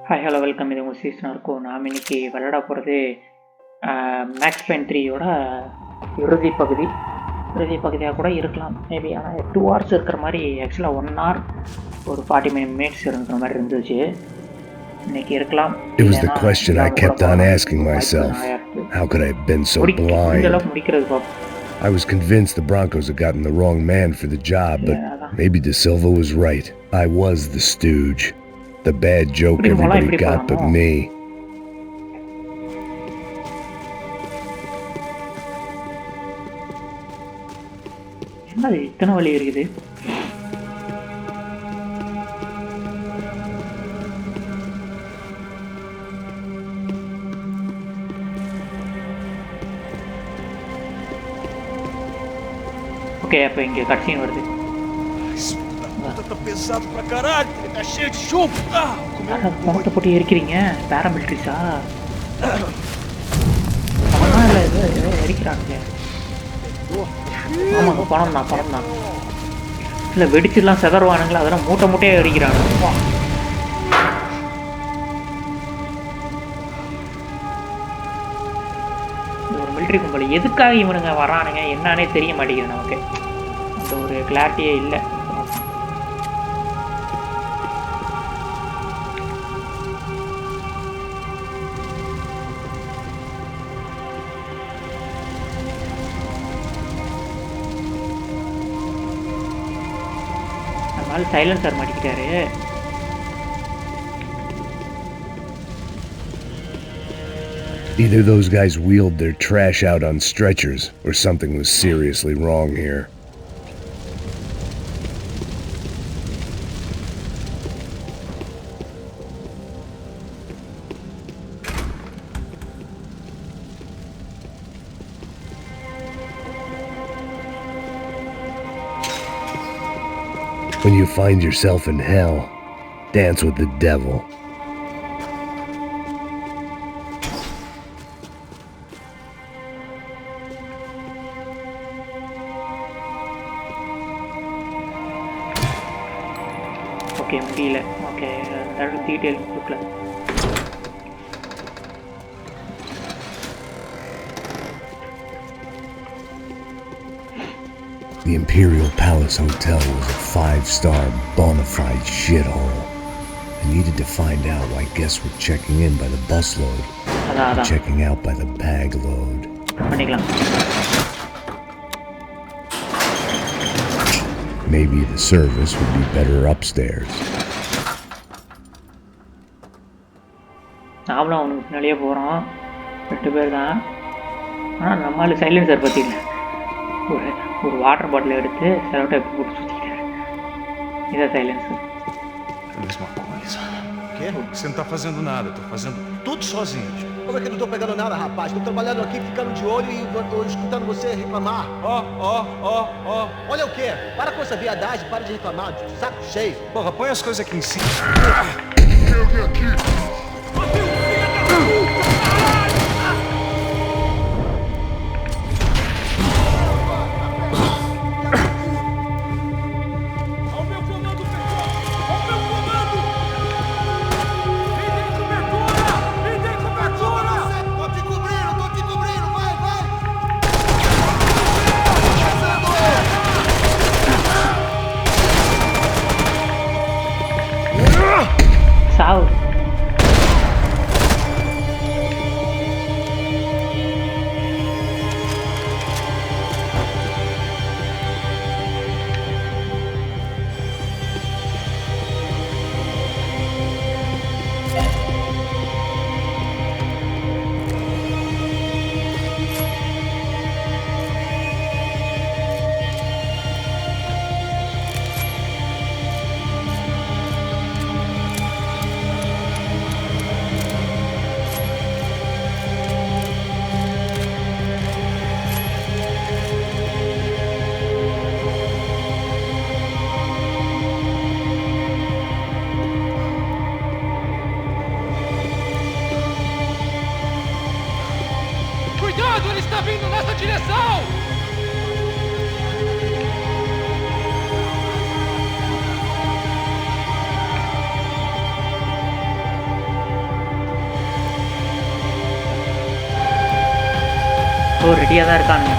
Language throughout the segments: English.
Hi hello welcome. இது உங்கள் Shri'sNarco. நாம் இன்றைக்கி விளையாட போகிறது மேக்ஸ் பெயின் 3யோட இறுதி பகுதியாக கூட இருக்கலாம் மேபி. ஆனால் 2 hours இருக்கிற மாதிரி ஆக்சுவலாக 1 hour ஒரு 40 minutes இருக்கிற மாதிரி இருந்துச்சு. இன்னைக்கு இருக்கலாம். It was the question I kept on asking myself. How could I have been so blind? I was convinced the Broncos had gotten the wrong man for the job, but maybe De Silva was right. I was the stooge. The bad joke everybody got but me. என்னது இத்தனை வழி இருக்குது? Okay, அப்போ இங்கே கட்சின்னு வருது. பணத்தை போட்டு எரிக்கிறீங்க பேராமிலிட்ரிஸா? பணம் இல்லை, இது எரிக்கிறாங்க. ஆமாங்க, பணம் தான். இல்லை வெடிச்சுலாம் செதறுவானுங்களா, அதெல்லாம் மூட்டையாக எரிக்கிறாங்க. ஒரு மிலிட்ரி கும்பல் எதுக்காக இவனுங்க வரானுங்க என்னன்னே தெரிய மாட்டேங்குது நமக்கு. அந்த ஒரு கிளாரிட்டியே இல்லை. Silencer மாட்டிக்கிட்டாரு. Either those guys wheeled their trash out on stretchers, or something was seriously wrong here. When you find yourself in hell, dance with the devil. Okay, முடியல. Okay, that detail கொடுக்கல. The Imperial Palace Hotel was a 5-star bona fide shithole. I needed to find out why guests were checking in by the busload, checking out by the bag load. Maybe the service would be better upstairs. நாமளும் அவனுக்கு பின்னாடியே போகிறோம். 2 பேர் தான். ஆனால் நம்மளால silencer பற்றி இல்லை. ஒரு வாட்டர் பாட்டில் எடுத்து செலவு டைப் போட்டு சுற்றிக்கிட்டாரு. இதான் silencer. Mesma coisa. O quê? Você não tá fazendo nada, eu tô fazendo tudo sozinho. Como é que eu não tô pegando nada, rapaz? Tô trabalhando aqui, ficando de olho e escutando você reclamar. Ó. Olha o quê? Para com essa viadagem, para de reclamar, saco cheio. Porra, põe as coisas aqui em cima. Eu vim aqui. சாவு. Cuidado, ele está vindo nessa direção! ஓ ரெடியாக தான் இருக்கானுங்க.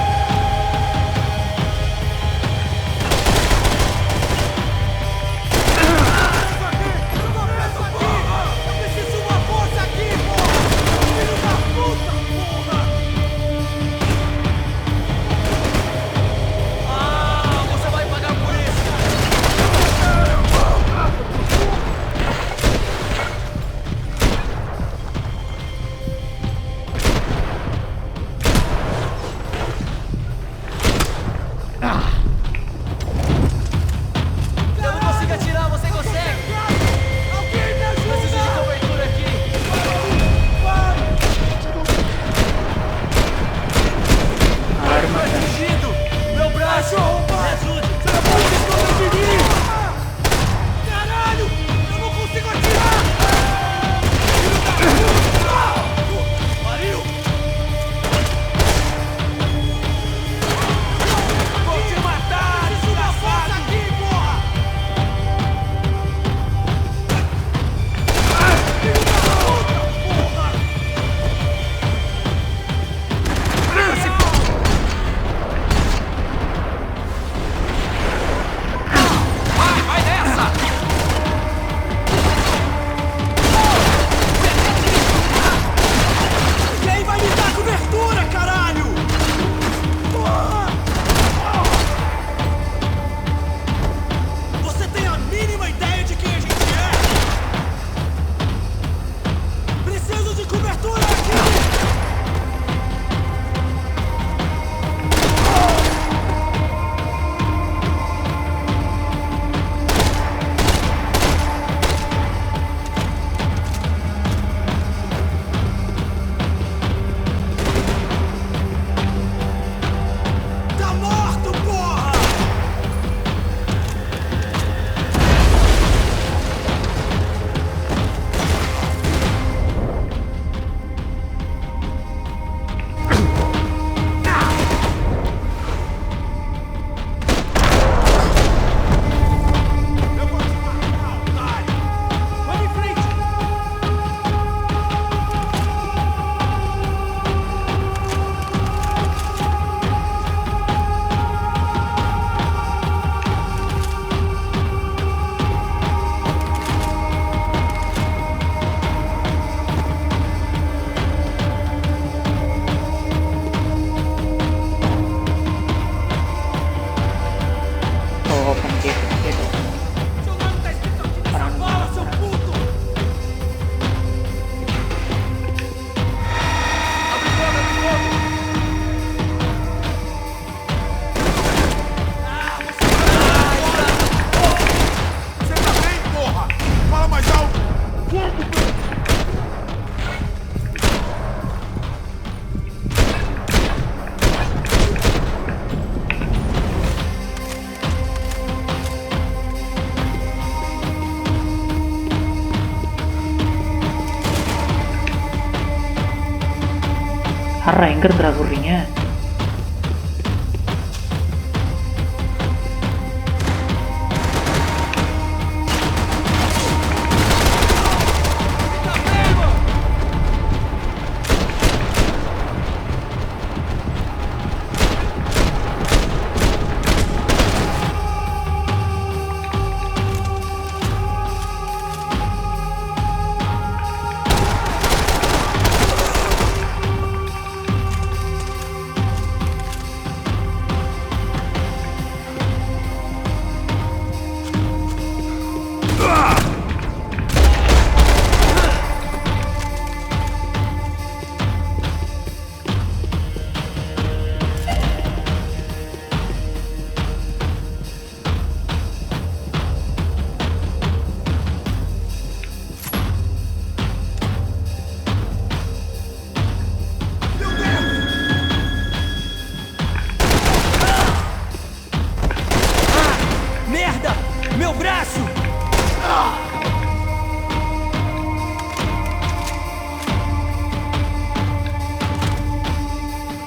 யாரா எங்க இருந்துடா சொல்றீங்க?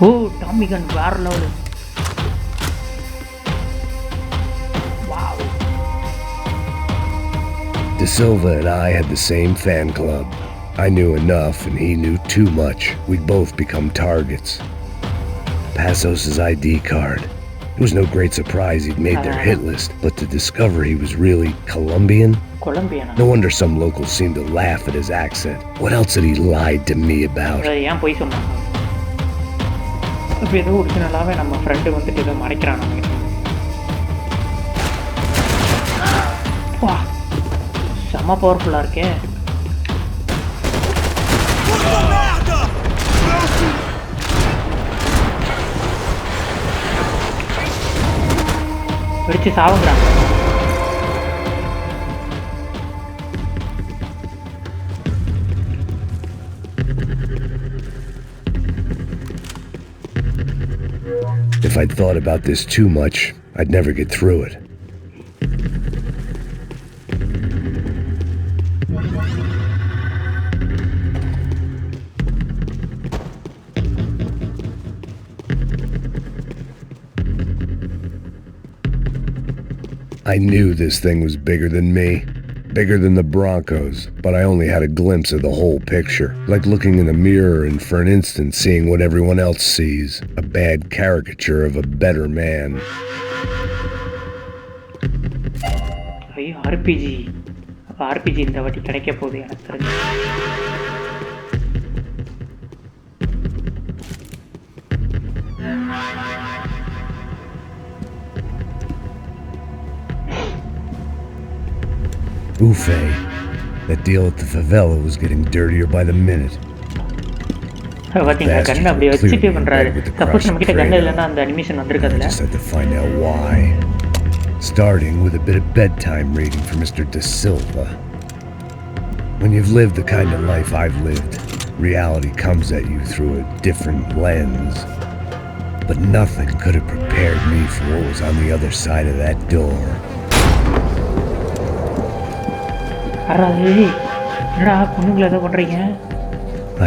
ஓ Tommy கன் வேற level. Wow. De Silva and I had the same fan club. I knew enough and he knew too much. We'd both become targets. Passos' ID card. It was no great surprise he'd made their hit list, but to discover he was really Colombian? Colombian. No wonder some locals seemed to laugh at his accent. What else had he lied to me about? ஏன் போய் சொன்னாங்க? இப்போ ஏதோ ஒரிஜினலாகவே நம்ம friend வந்துட்டு ஏதோ மறைக்கிறான் நம்ம. வா, செம்ம பவர்ஃபுல்லாக இருக்கே. வெடிச்சு சாவுங்கிறாங்க. If I'd thought about this too much, I'd never get through it. I knew this thing was bigger than me, bigger than the Broncos, but I only had a glimpse of the whole picture, like looking in a mirror and for an instant seeing what everyone else sees, a bad caricature of a better man. ஐயோ, RPG. அப்போ RPG இந்த வாட்டி கிடைக்க போகுது எனக்கு தெரிஞ்சு. Ufe, that deal at the favela was getting dirtier by the minute. பார்த்தீங்களா, கண்ணை அப்படியே வச்சுட்டு பண்ணுறாரு. சப்போஸ் நம்மக்கிட்ட கண்ணு இல்லைன்னா அந்த animation வந்திருக்காதுல்ல. I just had to find out why. Starting with a bit of bedtime reading for Mr. De Silva. When you've lived the kind of life I've lived, reality comes at you through a different lens. But nothing could have prepared me for what was on the other side of that door. என்னடா பொண்ணுங்களை ஏதோ பண்ணுறீங்க?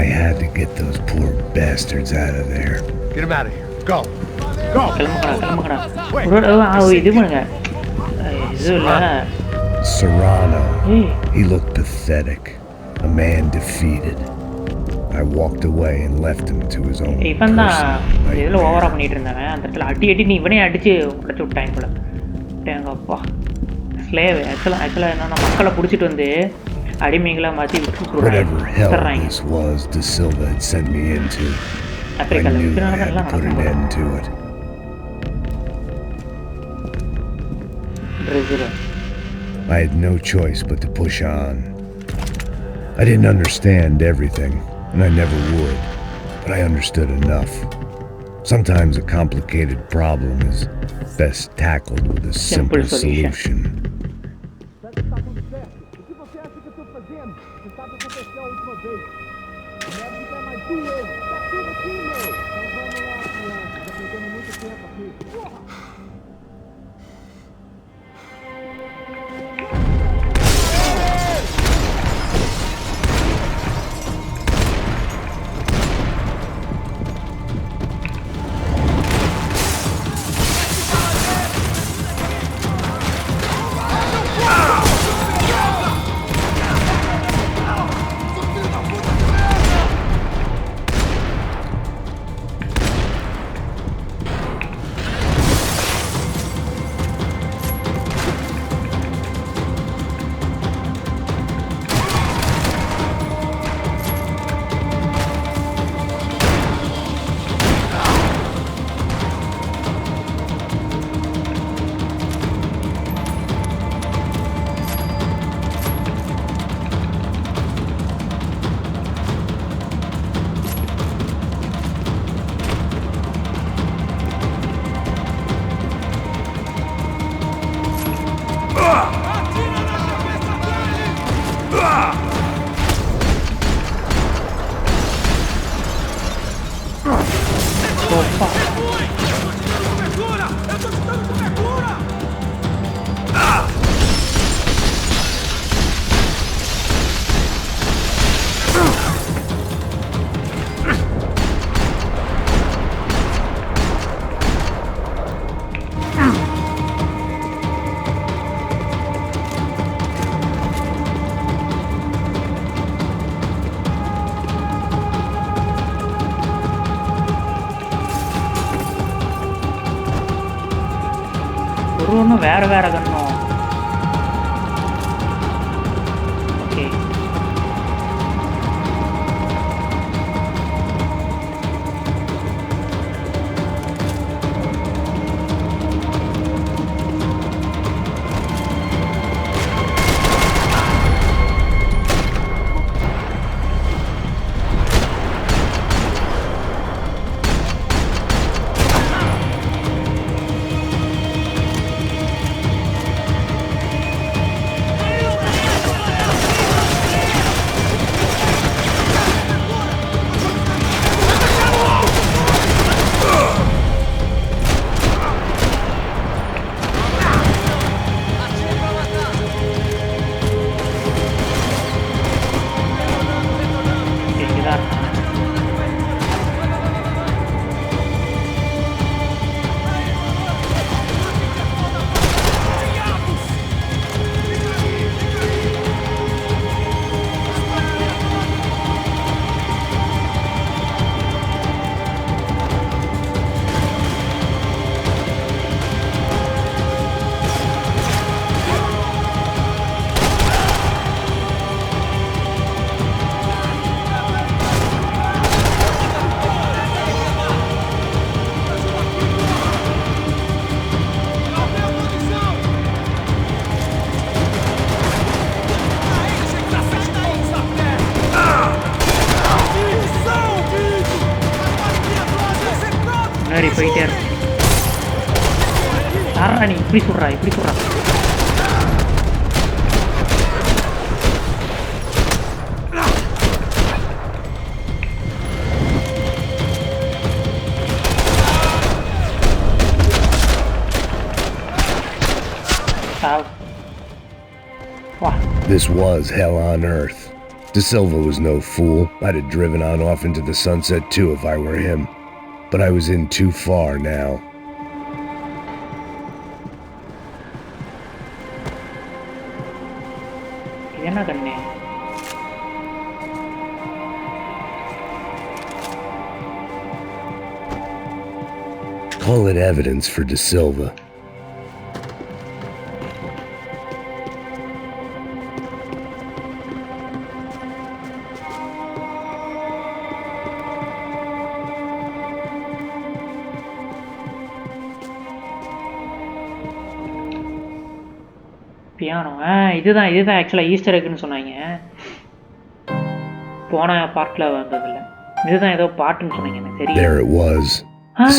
I had to get those poor bastards out of there. Get him out of here. Go. Go. கிளம்புங்கடா. இது பண்ணுங்க. இது இல்லை. Serrano. He looked pathetic. A man defeated. I walked away and left him to his own இவன் தான் இதில் ஓவராக பண்ணிட்டு இருந்தாங்க. அந்த இடத்துல அடி நீ இவனே அடித்து உடச்சி விட்டாங்க போல. எங்கள் அப்பா ஸ்லேவ் ஆக்சுவலாக என்னன்னா மக்களை பிடிச்சிட்டு வந்து அடிமைகளை மாற்றி whatever hell this was De Silva had sent me into, I knew I had to put an end to it. I had no choice but to push on. I didn't understand everything, and I never would, but I understood enough. Sometimes a complicated problem is best tackled with a simple solution. ஒன்றும் வேறு வேறு கண்ணும். Okay முன்னாடி போயிட்டே இருக்கும். யாரா நீ இப்படி சொல்கிறா இப்படி சொல்கிறா? This was hell on earth. De Silva was no fool. I'd have driven on off into the sunset too if I were him. But I was in too far now. என்ன கண்ணே? Call it evidence for De Silva. Piano இதுதான் ஆக்சுவலாக Easter எக்குன்னு சொன்னாங்க போன பார்ட்டில் வந்ததில்ல. இதுதான் ஏதோ பாட்டுன்னு சொன்னாங்க எனக்கு தெரியும். There it was.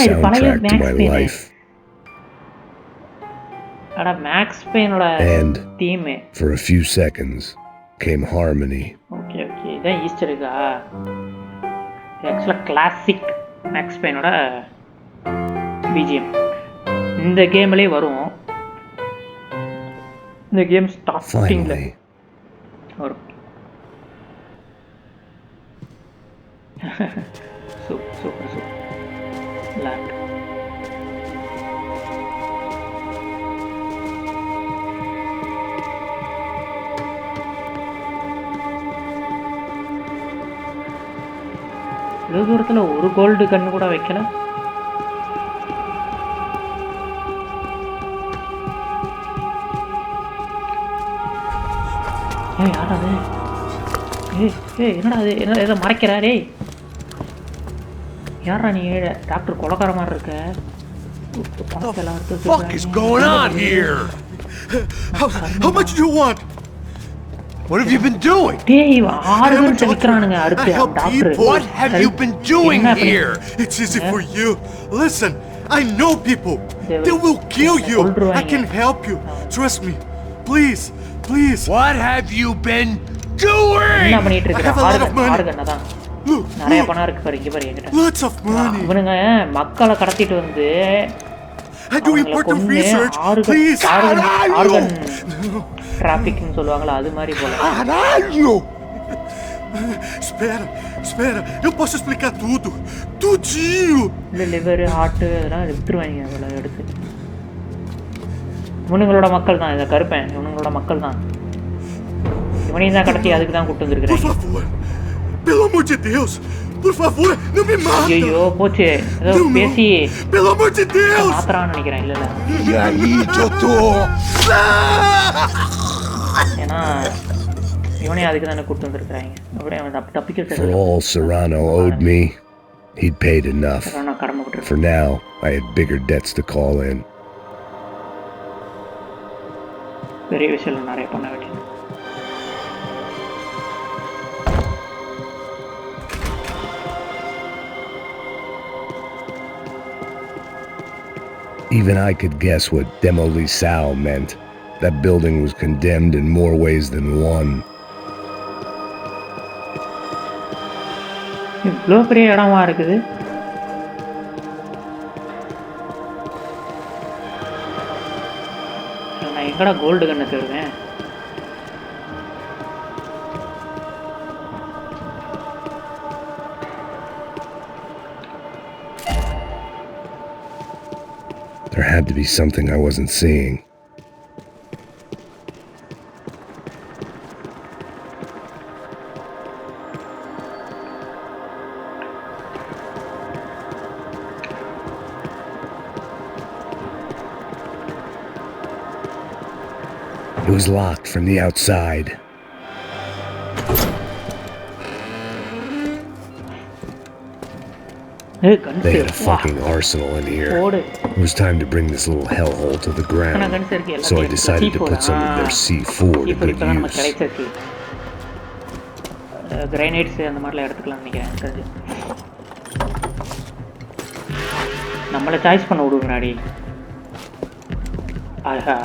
இது பழைய Soundtrack to my Max life. அட மேக்ஸ் பெயினோட And theme. for a few seconds came harmony. Okay இதான் ஈஸ்டர் எக்கா? ஆக்சுவலாக கிளாசிக் மேக்ஸ் பெயினோட பிஜிஎம் இந்த கேம்லேயே வரும். இந்த கேம் ஸ்டார்டிங்ல வரும். Super lock. இவ்வளோ தூரத்தில் ஒரு கோல்டு கண்ணு கூட வைக்கல. யாரா அது? என்னடா அது? என்ன ஏதோ மறைக்கிறா? டேய் யாரா நீ? டாக்டர் கொலைக்கார மாதிரி இருக்க. What is going on here? How much do you want? What have you been doing? டேய் ஆறுன்னு விக்கிறானுங்க. அடுத்து doctor What have you been doing here? It's easy for you. Listen, I know people. They will kill you. I can help you. Trust me. Please. What have you been doing? என்ன பண்ணிட்டு இருக்க? ஆறுகண்ணா தான். நிறைய பணம் இருக்கு பாரு. இங்க பாரு என்கிட்ட. Lots of money. இவனுங்க மக்களை கடத்திட்டு வந்து I do important research. Please. Organ டிராஃபிக்னு சொல்லுவாங்களா அது மாதிரி போல. Caralho! Espera. Eu posso explicar tudo. Tudinho. இந்த லிவர் ஹார்ட் அதெல்லாம் வித்துருவாங்க அதெல்லாம் எடுத்து. இவனுங்களோட மக்கள் தான். இதை கருப்பேன் இவனுங்களோட மக்கள் தான். இவனையும் தான் கடத்தி அதுக்கு தான் கூப்பிட்டு வந்துருக்கிறேன். Por favor. Pelo amor de Deus. Por favor, não me mata! ஐயோ போச்சு ஏதோ பேசி Pelo amor de Deus! மாத்திரான்னு நினைக்கிறேன் இல்ல E aí, doutor? ஏன்னா இவனே அதுக்கு தானே கூட்டு வந்துருக்குறாங்க அப்படியே அவன் தப்பிக்க For all Serrano owed me, he'd paid enough. கடமை விட்டுருக்கு. For now, I had bigger debts to call in. பெரிய விஷயம் நிறைய பண்ண வேண்டியது. Even I could guess what demolisal meant. That building was condemned in more ways than one. இவ்வளோ பெரிய இடமா இருக்குது. நான் எங்கடா கோல்டு கண்ணை தேடுவேன். There had to be something I wasn't seeing. It was locked from the outside. They had a fucking arsenal in here. It was time to bring this little hellhole to the ground. So I decided to put some of their C4 to good use. Granites அந்த மாதிரிலாம் எடுத்துக்கலாம் நினைக்கிறேன். நம்மளை choice பண்ண விடுங்கடாடி. ஆஹா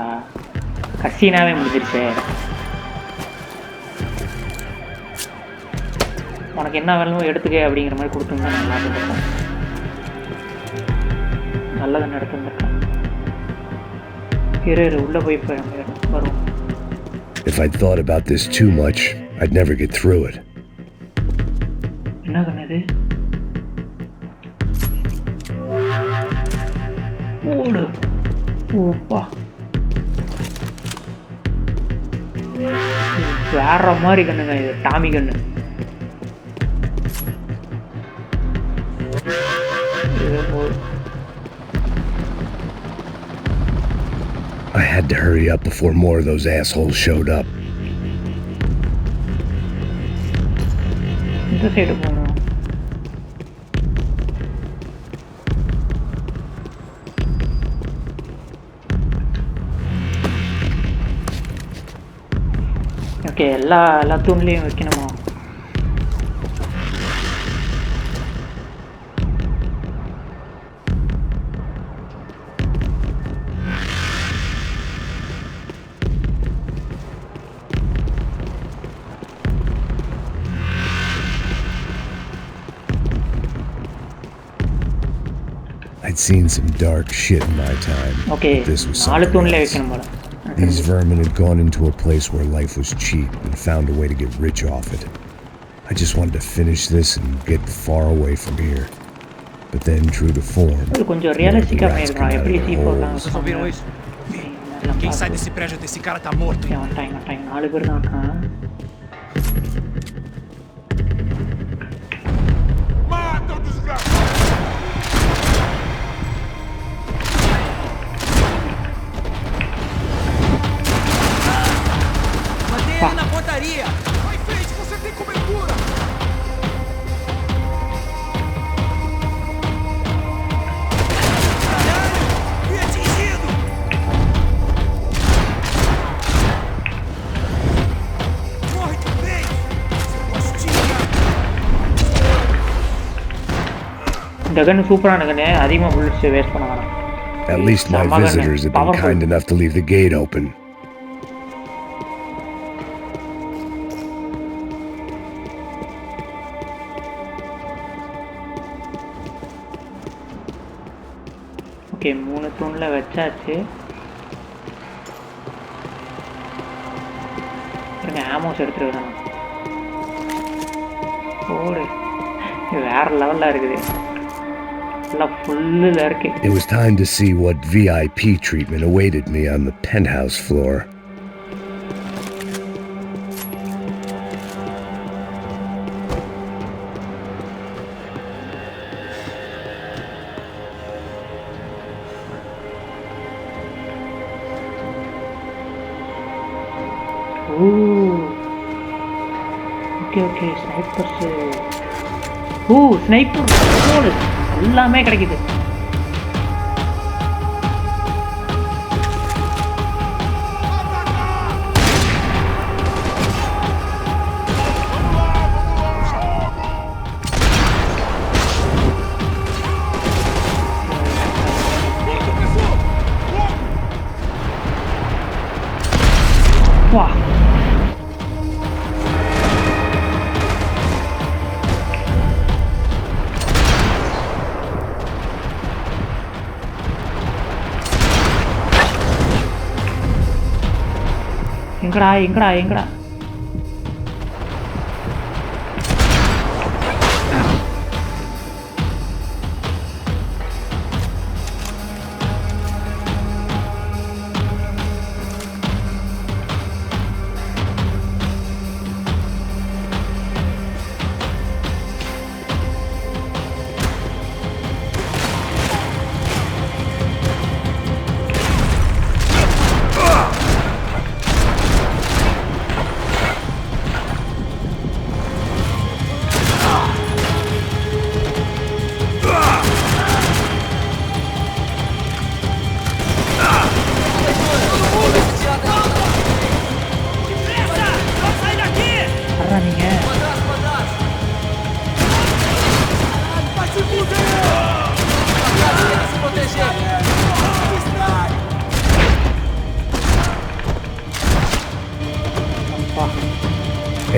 கசினாவே முடிஞ்சிருச்சு. உனக்கு என்ன வேணுமோ எடுத்துக்க அப்படிங்கிற மாதிரி கொடுத்துருந்தா நல்லா இருந்திருக்கும். நல்லதானே எடுத்துருந்துருக்கான். இரு உள்ளே போய் வரும். If I'd thought about this too much, I'd never get through it. என்ன கண்ணது? ஓடு. ஓப்பா வேற மாதிரி கண்ணுங்க இது. டாமி கண்ணு. I had to hurry up before more of those assholes showed up. இந்த சைடு போகணும். ஓகே எல்லா தூண்லேயும் வைக்கணுமா? I'd seen some dark shit in my time. Okay, this was something else. These vermin had gone into a place where life was cheap and found a way to get rich off it. I just wanted to finish this and get far away from here. But then, true to form, கொஞ்சம் ரியலிஸ்டிக்கா பண்ணிருக்காங்க. எப்படி சீப்போலாம் Resolveram isso? Quem sai desse prédio desse cara tá morto. Time 4 பேர் தான் இருக்காங்க. Mata o desgraçado. Mantenha ele na pontaria. Vai em frente, você tem cobertura. Fui atingido. Corre também. இந்த கன்னு சூப்பரான கன்னு. அதிகமா bullets waste பண்ண வேணாம். At least my visitors have been kind enough to leave the gate open. Okay 3 தூண்ல வச்சாச்சு. இருங்க Amos எடுத்துருக்கேன். ஓடு வேற லெவல்ல இருக்குது. எல்லாம் ஃபுல்லுல இருக்கு. It was time to see what VIP treatment awaited me on the penthouse floor. Okay snipers. Oh sniper போடு எல்லாமே கிடைக்குது. வா எங்கடா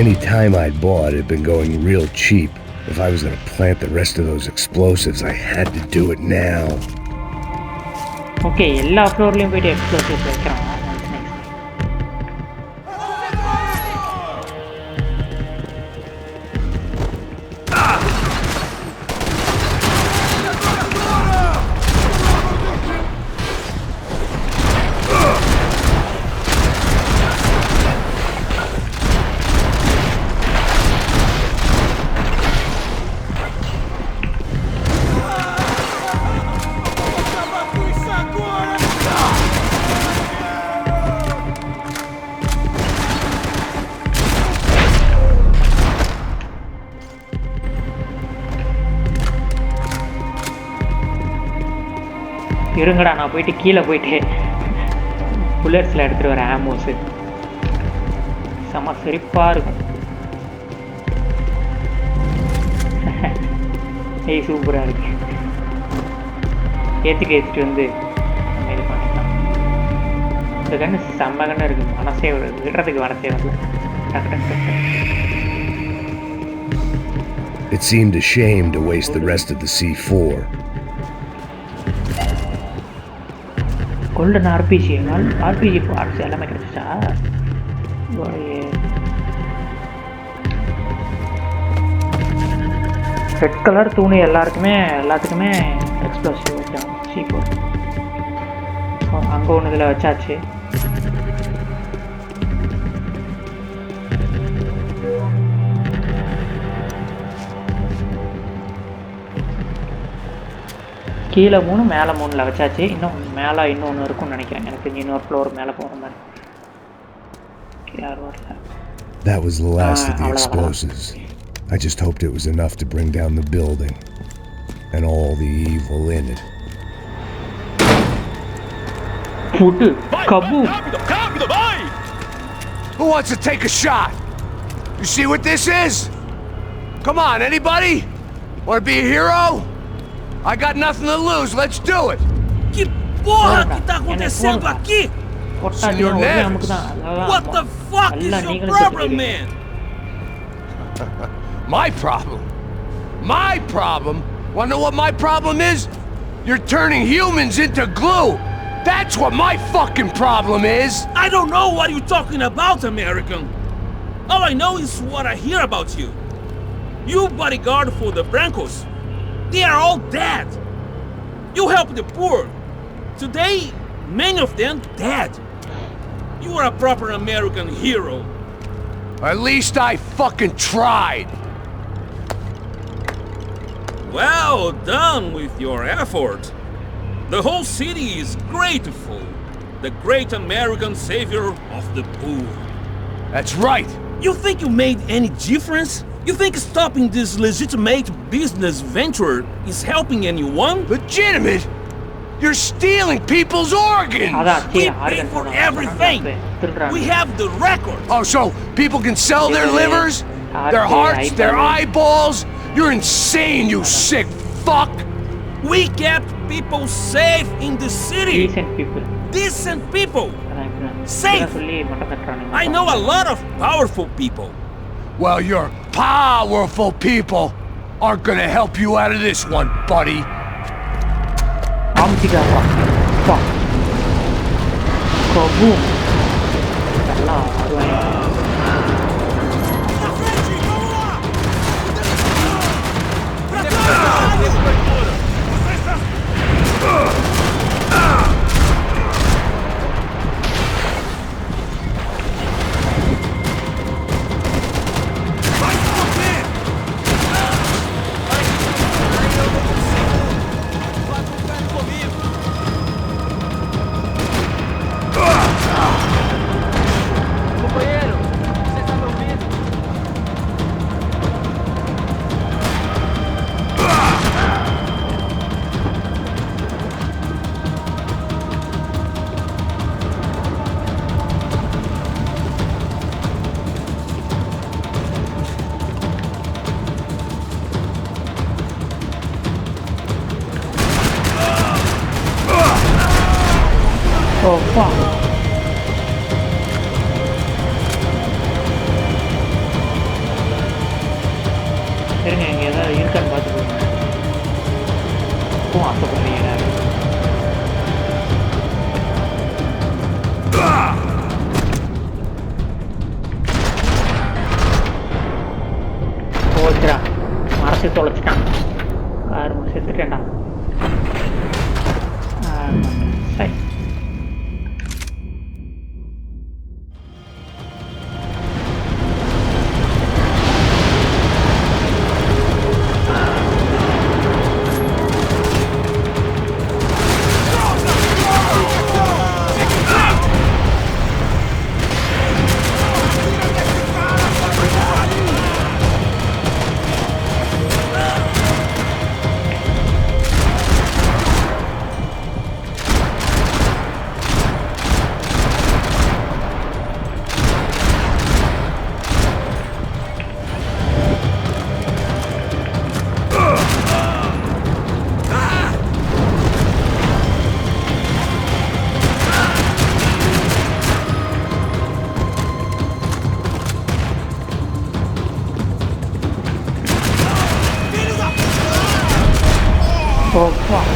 Any time I'd bought had been going real cheap. If I was going to plant the rest of those explosives, I had to do it now. Okay, எல்லா ஃப்ளோர்லயும் போயிட்டு explosives வைக்கிறான். இருங்கடா நான் போயிட்டு கீழே போயிட்டு புல்லட்ஸில் எடுத்துகிட்டு வரேன் ஆமோஸு. செம சிரிப்பாக இருக்கும். ஏய் சூப்பராக இருக்கு. ஏற்றிட்டு வந்து இது பண்ணிக்கலாம். இந்த கண்ணு செம்ம கண்ணு இருக்குது. மனசே விடுறதுக்கு மனசே வரல. டக்கு டக்கு டக்கு. It seemed a shame to waste the rest of the C4. Golden RPG parts எல்லாமே கிடைச்சிச்சா? ரெட் கலர் தூணு எல்லாத்துக்குமே எக்ஸ்ப்ளோசிவ் வச்சாங்க. C4 அங்கே ஒன்று இதில் வச்சாச்சு. கீழே 3 மேலே 3ல் வச்சாச்சு. இன்னும் மேலே இன்னொன்று இருக்கும்னு நினைக்கிறேன். எனக்கு இன்னொரு ஃப்ளோர் மேலே போகிற மாதிரி. That was the last of the explosives. I just hoped it was enough to bring down the building and all the evil in it. Kaboom! Who wants to take a shot? You see what this is? Come on, anybody? Want to be a hero? I got nothing to lose. Let's do it. Que porra que tá acontecendo aqui? Senor Neves. What the fuck is your problem, man? My problem? My problem? Wanna know what my problem is? You're turning humans into glue. That's what my fucking problem is. I don't know what you're talking about, American. All I know is what I hear about you. You bodyguard for the Brancos. They are all dead. You help the poor. Today, many of them dead. You are a proper American hero. At least I fucking tried. Well done with your effort. The whole city is grateful. The great American savior of the poor. That's right. You think you made any difference? You think stopping this legitimate business venture is helping anyone? Legitimate? You're stealing people's organs! We pay for everything! We have the record! Oh, so people can sell their livers? Their hearts? Their eyeballs? You're insane, you sick fuck! We kept people safe in the city! Decent people. Decent people! Safe! I know a lot of powerful people. Well, your powerful people aren't gonna help you out of this one, buddy. Fuck. Kaboom. Oh fuck. இருங்க இங்க ஏதாவது இருக்கான்னு பார்த்து போங்க. ஆசைப்படுறீங்க எல்லாரும். போச்சுடா, மரத்தை தொலைச்சிட்டான். காரு செத்துட்டேன்டா. சரி. Oh fuck.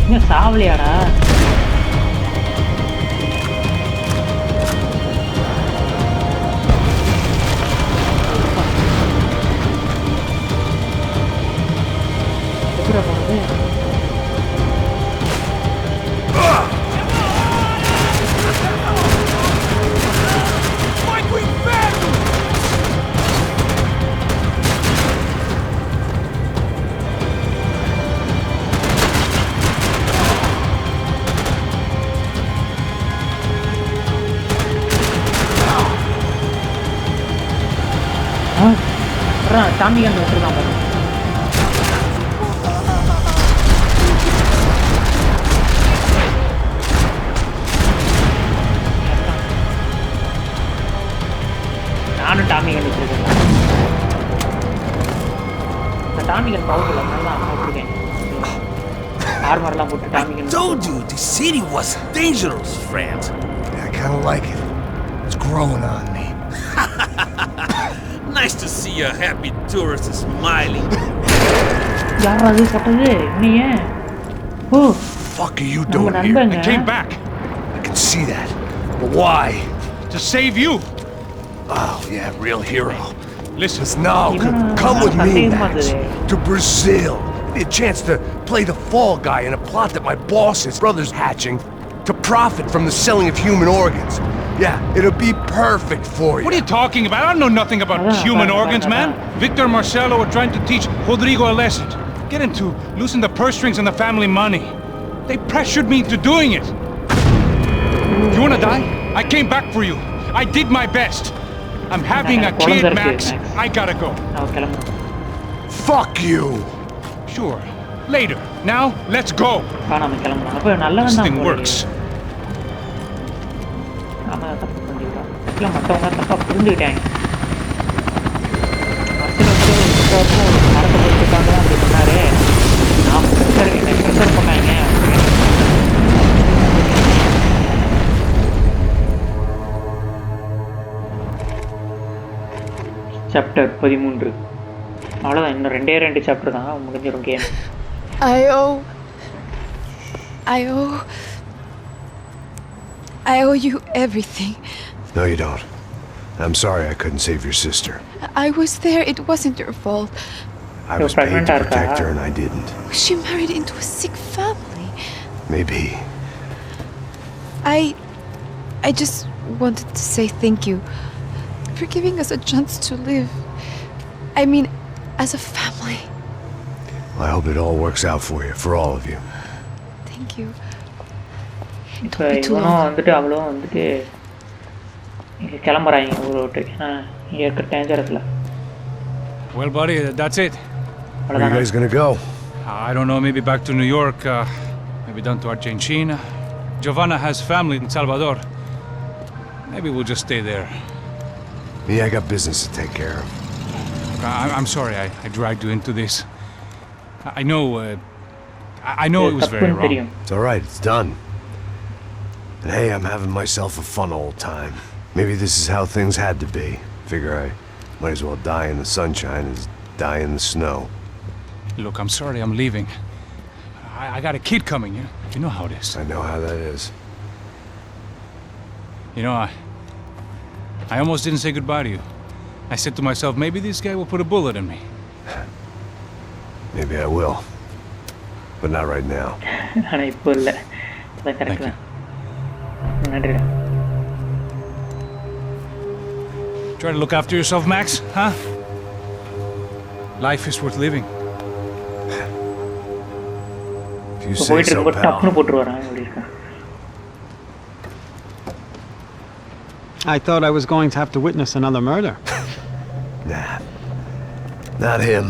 என்ன சாவலியாடா? சாமி கண்டு விட்டுருக்கான் பாரு. நானும் டாமி கண்டு வச்சிருக்கேன். இந்த டாமி கண்டு பவுடர்ல நல்லா வச்சிருக்கேன். ஆர்மர்லாம் போட்டு டாமி கண்டு. I told you the city was dangerous, friend. I kind of like it. It's growing on me. Nice to see a happy tourist smiling. யாராவது போட்டது நீ? Oh. Fuck are you doing here? I came back. I can see that. But why? To save you. Oh yeah, real hero. Listen, now come with me, Max, to Brazil. me a chance to play the fall guy in a plot that my boss's brother's hatching to profit from the selling of human organs. Yeah, it'll be perfect for you. What are you talking about? I know nothing about human organs, man. Victor and Marcelo are trying to teach Rodrigo a lesson. Get him to loosen the purse strings and the family money. They pressured me into doing it. You wanna die? I came back for you. I did my best. I'm having a kid, Max. I gotta go. Fuck you! Sure. Later. Now, let's go. This thing works. மற்றவங்க தப்பா புரிஞ்சுக்கிட்டாங்க. அப்படி சொன்னாரு. நான் pressure பண்ணாங்க. Chapter 13. அவ்வளோதான், இன்னும் 2 chapter தான் முடிஞ்சிடும் game. I owe you everything. No, you don't. I'm sorry I couldn't save your sister. I was there. It wasn't your fault. I was paid to protect her and I didn't. She married into a sick family. Maybe. I just wanted to say thank you for giving us a chance to live. I mean, as a family. Well, I hope it all works out for you, for all of you. Thank you. இப்போ இவனும் வந்துட்டு அவளும் வந்துட்டு இங்கே கிளம்புறாங்க ஊரை விட்டு. ஏன்னா இங்கே இருக்கிற டேஞ்சரஸில். Well, buddy, that's it. Where are you guys gonna go? I don't know, maybe back to New York, maybe down to Argentina. Giovanna has family in Salvador. Maybe we'll just stay there. Me, I got business to take care of. I'm sorry I dragged you into this. I know it was very wrong. It's alright, it's done. And hey, I'm having myself a fun old time. Maybe this is how things had to be. Figure I might as well die in the sunshine as die in the snow. Look, I'm sorry I'm leaving. I got a kid coming, you know how it is. I know how that is. You know, I almost didn't say goodbye to you. I said to myself, maybe this guy will put a bullet in me. Maybe I will. But not right now. ஆனால் இப்போ இல்லை. அதான் correct தான். நன்றிடா. Try to look after yourself, Max, huh? Life is worth living. If you say so, pal. டப்புன்னு போட்டுருவாரான் அப்படி இருக்கான். I thought I was going to have to witness another murder. Nah. Not him.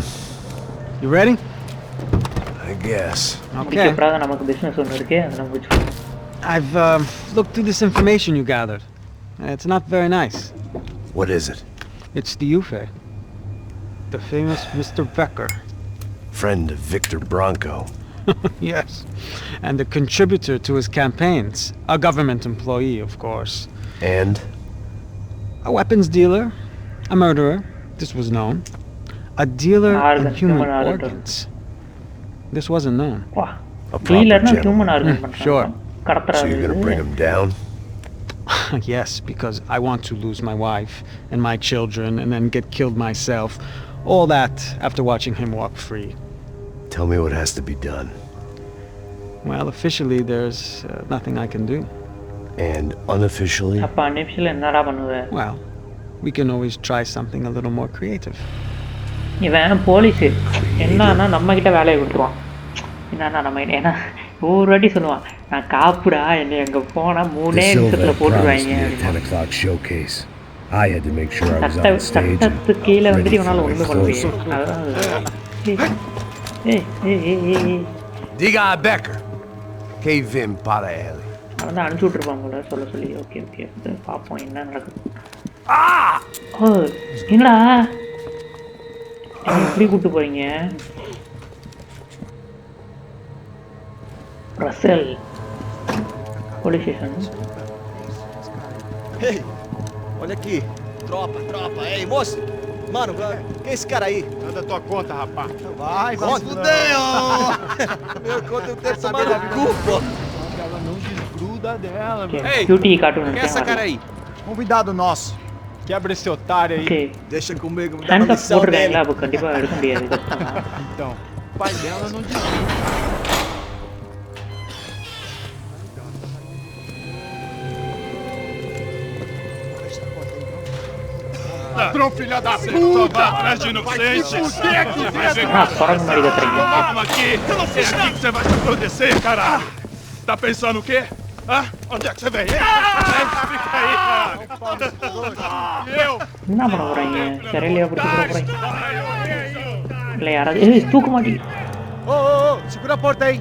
You ready? I guess. Okay. நமக்கு business ஒன்று இருக்கு, அதை நம்ம வச்சுக்கணும். I've looked through this information you gathered. It's not very nice. What is it? It's the Ufe. The famous Mr. Becker. Friend of Victor Bronco. Yes. And a contributor to his campaigns. A government employee, of course. And? A weapons dealer. A murderer. This was known. A dealer in human organs. This wasn't known. A proper gentleman. Sure. So you're gonna bring him down? Yes, because I want to lose my wife and my children and then get killed myself. All that after watching him walk free. Tell me what has to be done. Well, officially there's nothing I can do. And unofficially? அப்ப unofficially என்னடா பண்ணுவ? Well, we can always try something a little more creative. இவன் police என்னன்னா நம்ம கிட்ட வேலையை கொடுத்துருவான். என்னன்னா நம்ம ஏன்னா ஒரு வாட்டி சொல்லுவான், நான் காப்புடா என்ன எங்க போனா 3 நிமிஷத்துல போட்டுருவாங்க. 10 o'clock showcase. I had to make sure I was on stage. சட்டத்து கீழே வந்துட்டு இவனால ஒண்ணும் பண்ண முடியாது. Diga a Becker. Que vim para ele. அவன் அனுப்பிச்சு விட்டுருப்பான் போல சொல்ல சொல்லி. ஓகே ஓகே பார்ப்போம் என்ன நடக்குது. என்னடா எப்படி கூப்பிட்டு போறீங்க? Russell. Police station. Ei, olha aqui. Tropa. Ei, moço. Mano, quem é esse cara aí? Manda tua conta, rapaz. Vai fuder, ó. Meu conta eu tenho tomado no cu, pô. Ela não desgruda dela, meu. Ei, Cutie cartoon. quem é essa cara aí? Convidado nosso. Quebra esse otário aí. Okay. Deixa comigo, me dá Hand uma up missão dele. போட்டுருக்காங்களா? அப்போ கண்டிப்பாக எடுக்க முடியாது. Então, pai dela não devia. Ladrão, filha da puta! Vai atrás de inocentes! Toma aqui! Eu não sei aqui que você vai se acontecer, caralho! Tá pensando o quê? Hã? Onde é que você vem? Fica aí, caralho! Eu? என்ன பண்ண போறாங்க சிறையிலேயே பிடிச்சி போட போறாங்க இல்லை யாராவது தூக்க மாட்டேங்குது Ô, segura a porta aí!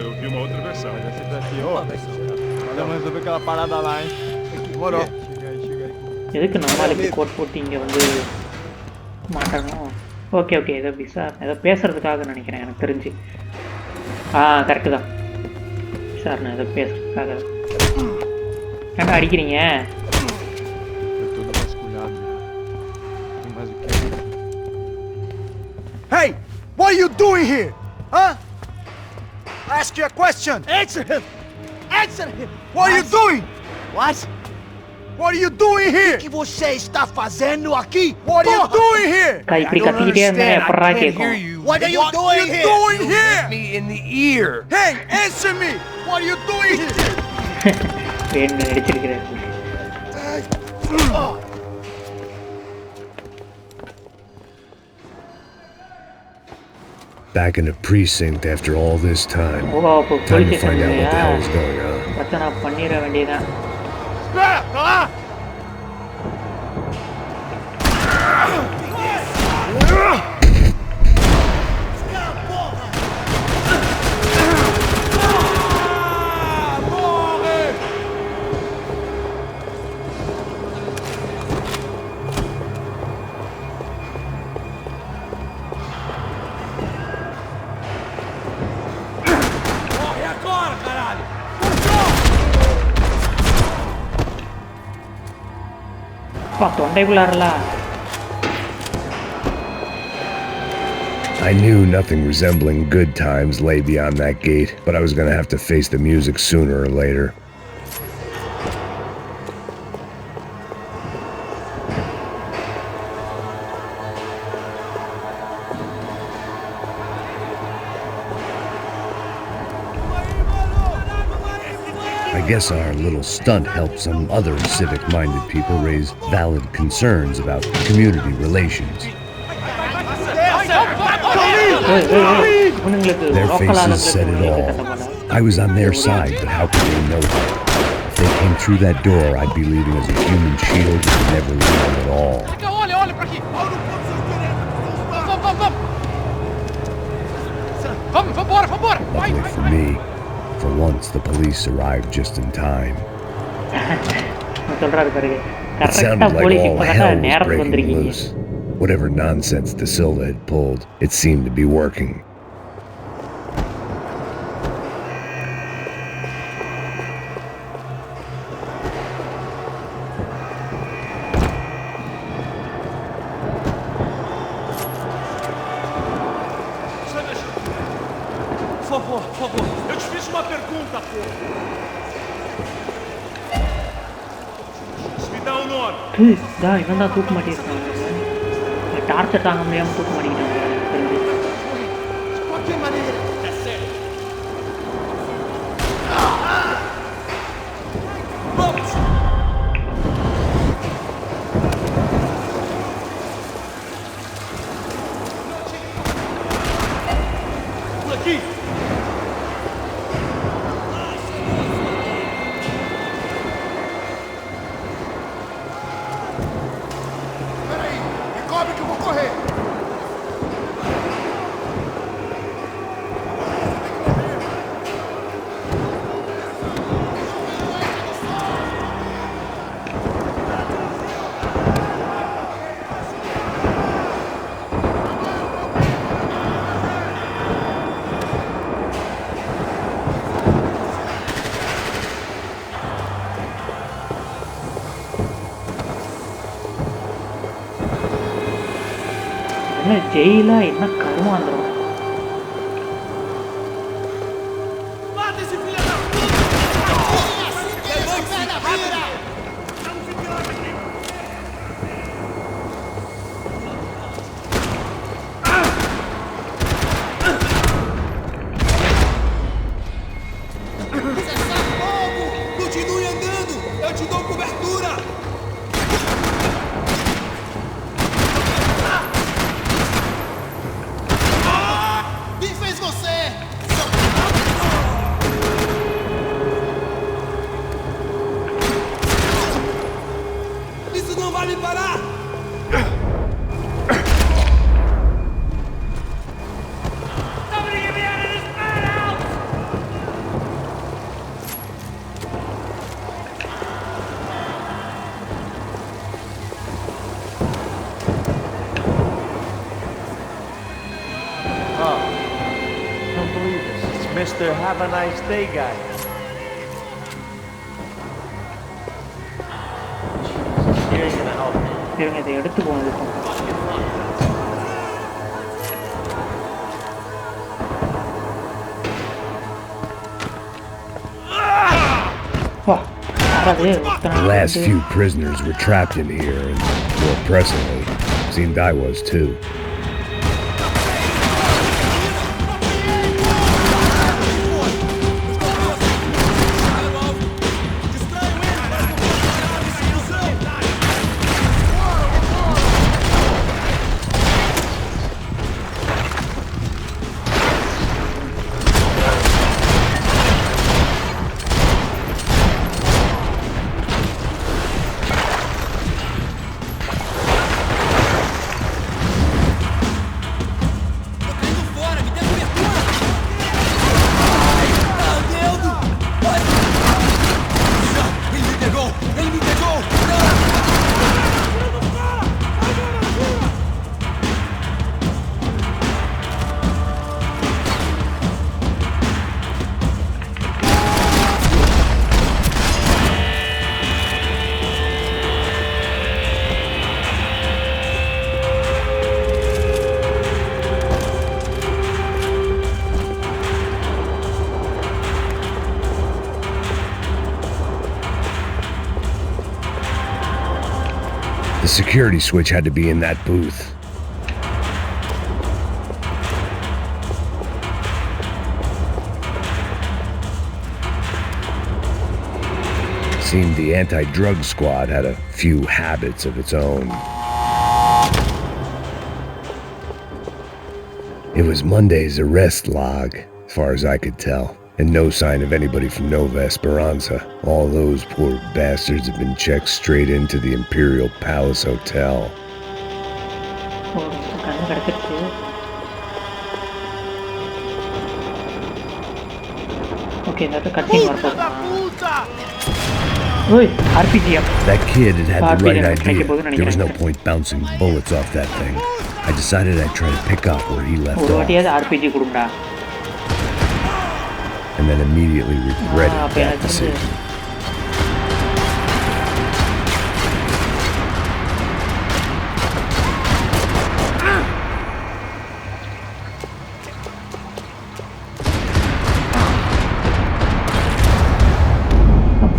Eu vi uma outra versão. Vamos resolver aquela parada lá, hein? Demorou. எதுக்கு நம்மளுக்கு கோட் போட்டு இங்கே வந்து மாட்டணும் ஓகே ஓகே ஏதோ ஏதோ பேசுறதுக்காக நினைக்கிறேன் எனக்கு தெரிஞ்சு கரெக்டு தான் சார் நான் ஏதோ பேசுறதுக்காக ஏன்டா அடிக்கிறீங்க Hey! What are you doing here? Huh? Ask you a question! Answer him! Answer him! What are you doing? What? What are you doing here? O que você está fazendo aqui? What are you doing here? இப்படி கத்திக்கிட்டே இருந்தா எப்பறா கேக்கும் What are you doing here? Me in the ear. Hey, answer me! What are you doing here? வேணும் அடிச்சிருக்கிறேன் Back in the precinct after all this time. Time to find out what the hell is going on. பிரச்சனை பண்ணிர வேண்டியதான் தொண்டைக்குள்ளாரல I knew nothing resembling good times lay beyond that gate, but I was gonna have to face the music sooner or later. I guess our little stunt helped some other civic-minded people raise valid concerns about community relations. Their faces said it all. I was on their side, but how could they know that? If they came through that door, I'd be leaving as a human shield and never leaving at all. Luckily for me, for once the police arrived just in time. It sounded like all hell was breaking loose. Whatever nonsense De Silva had pulled, it seemed to be working. Por favor, eu te fiz uma pergunta, pô. Me dá nome. இவன் தான் தூக்க மாட்டேங்கிறான் torture தாங்க முடியாமல் தூக்க மாட்டேங்கிறாங்க ஜெயிலா என்ன கருமாந்திரம் Mr. Have a nice day guy. இருங்க இதை எடுத்து போனது The last few prisoners were trapped in here, and more pressingly, seemed I was too. The security switch had to be in that booth. Seemed the anti-drug squad had a few habits of its own. It was Monday's arrest log, as far as I could tell. And no sign of anybody from Nova Esperanza. All those poor bastards have been checked straight into the Imperial Palace Hotel. Okay, that's a cutscene. That kid had the right idea. There was no point bouncing bullets off that thing. I decided I'd try to pick up where he left off. And then immediately regretted that decision.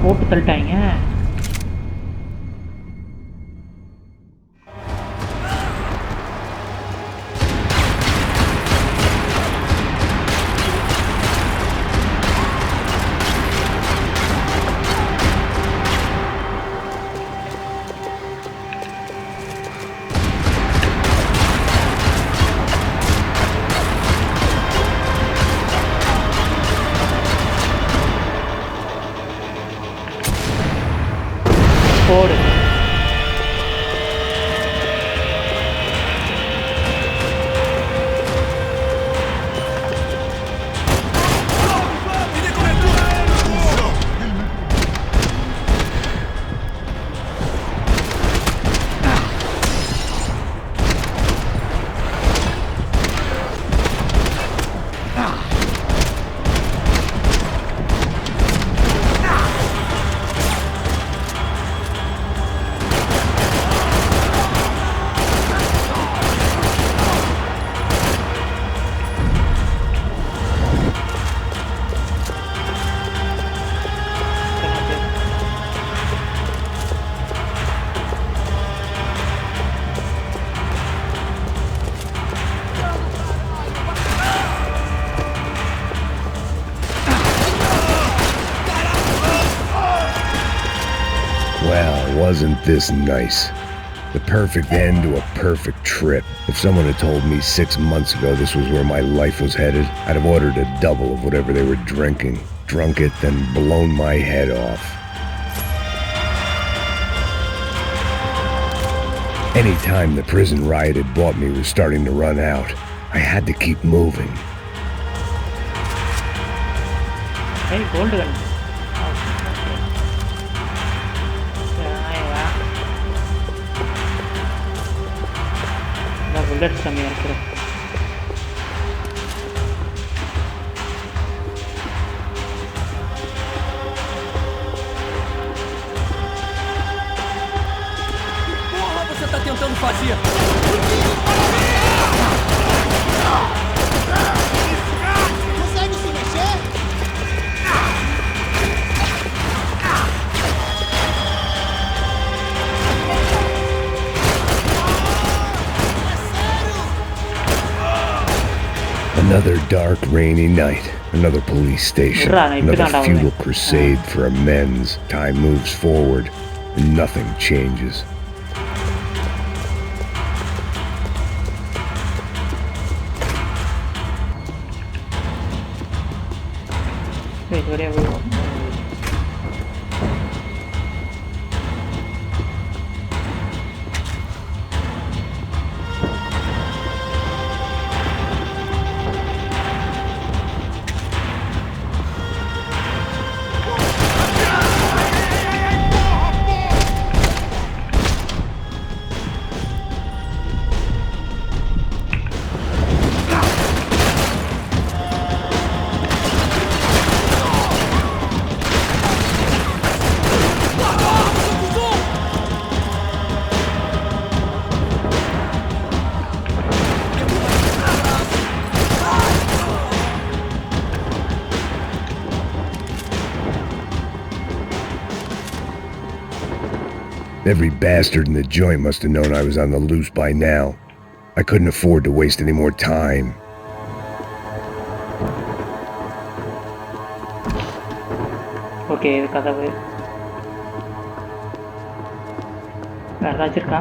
போட்டு தள்ளிட்டாங்க. போடு. Well, wasn't this nice? The perfect end to a perfect trip. If someone had told me 6 months ago this was where my life was headed, I'd have ordered a double of whatever they were drinking, drunk it, then blown my head off. Any time the prison riot had bought me was starting to run out. I had to keep moving. Hey, gold gun. bullets கம்மியா இருக்கு. fazia? Consegue se mexer? Another dark, rainy night. Another police station. Another futile crusade for amends. Time moves forward, and nothing changes. Every bastard in the joint must have known I was on the loose by now. I couldn't afford to waste any more time. Okay, கதவு வேற ஏதாச்சும் இருக்கா?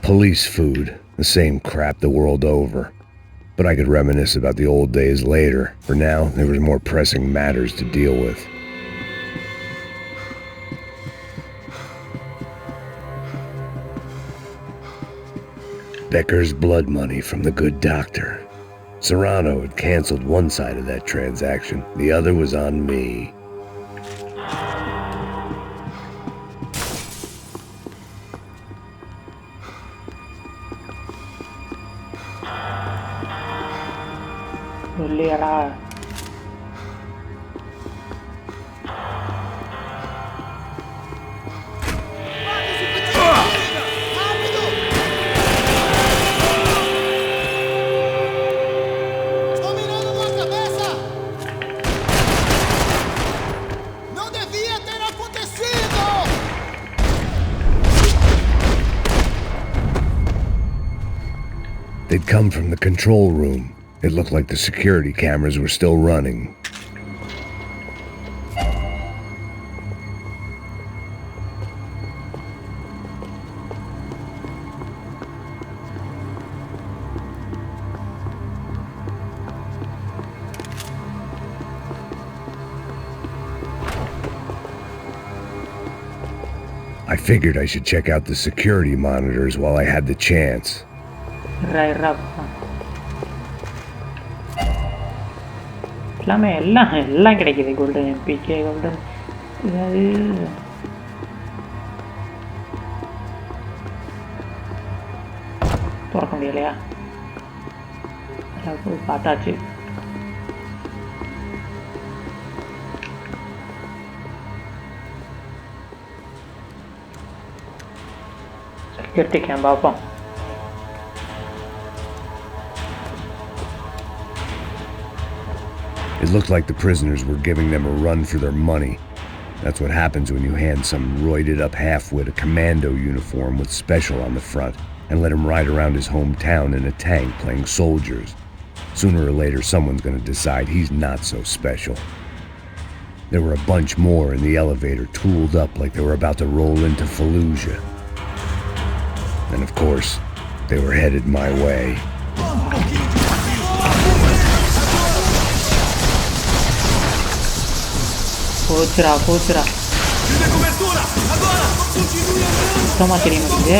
Police food, the same crap the world over. But I could reminisce about the old days later. For now, there was more pressing matters to deal with. Becker's blood money from the good doctor. Serrano had canceled one side of that transaction. The other was on me. இல்லையாடா They'd come from the control room. It looked like the security cameras were still running. I figured I should check out the security monitors while I had the chance. எல்லாமே எல்லாம் கிடைக்குது. Golden MBK, golden ஏதாவது திறக்க முடியலையா? போய் பார்த்தாச்சு. எடுத்துக்கேன் பார்ப்போம். It looked like the prisoners were giving them a run for their money. That's what happens when you hand some roided-up half-wit a commando uniform with special on the front and let him ride around his hometown in a tank playing soldiers. Sooner or later, someone's gonna decide he's not so special. There were a bunch more in the elevator, tooled up like they were about to roll into Fallujah. And of course, they were headed my way. போச்சுரா. சுத்தமா தெரிய மாட்டேங்குது.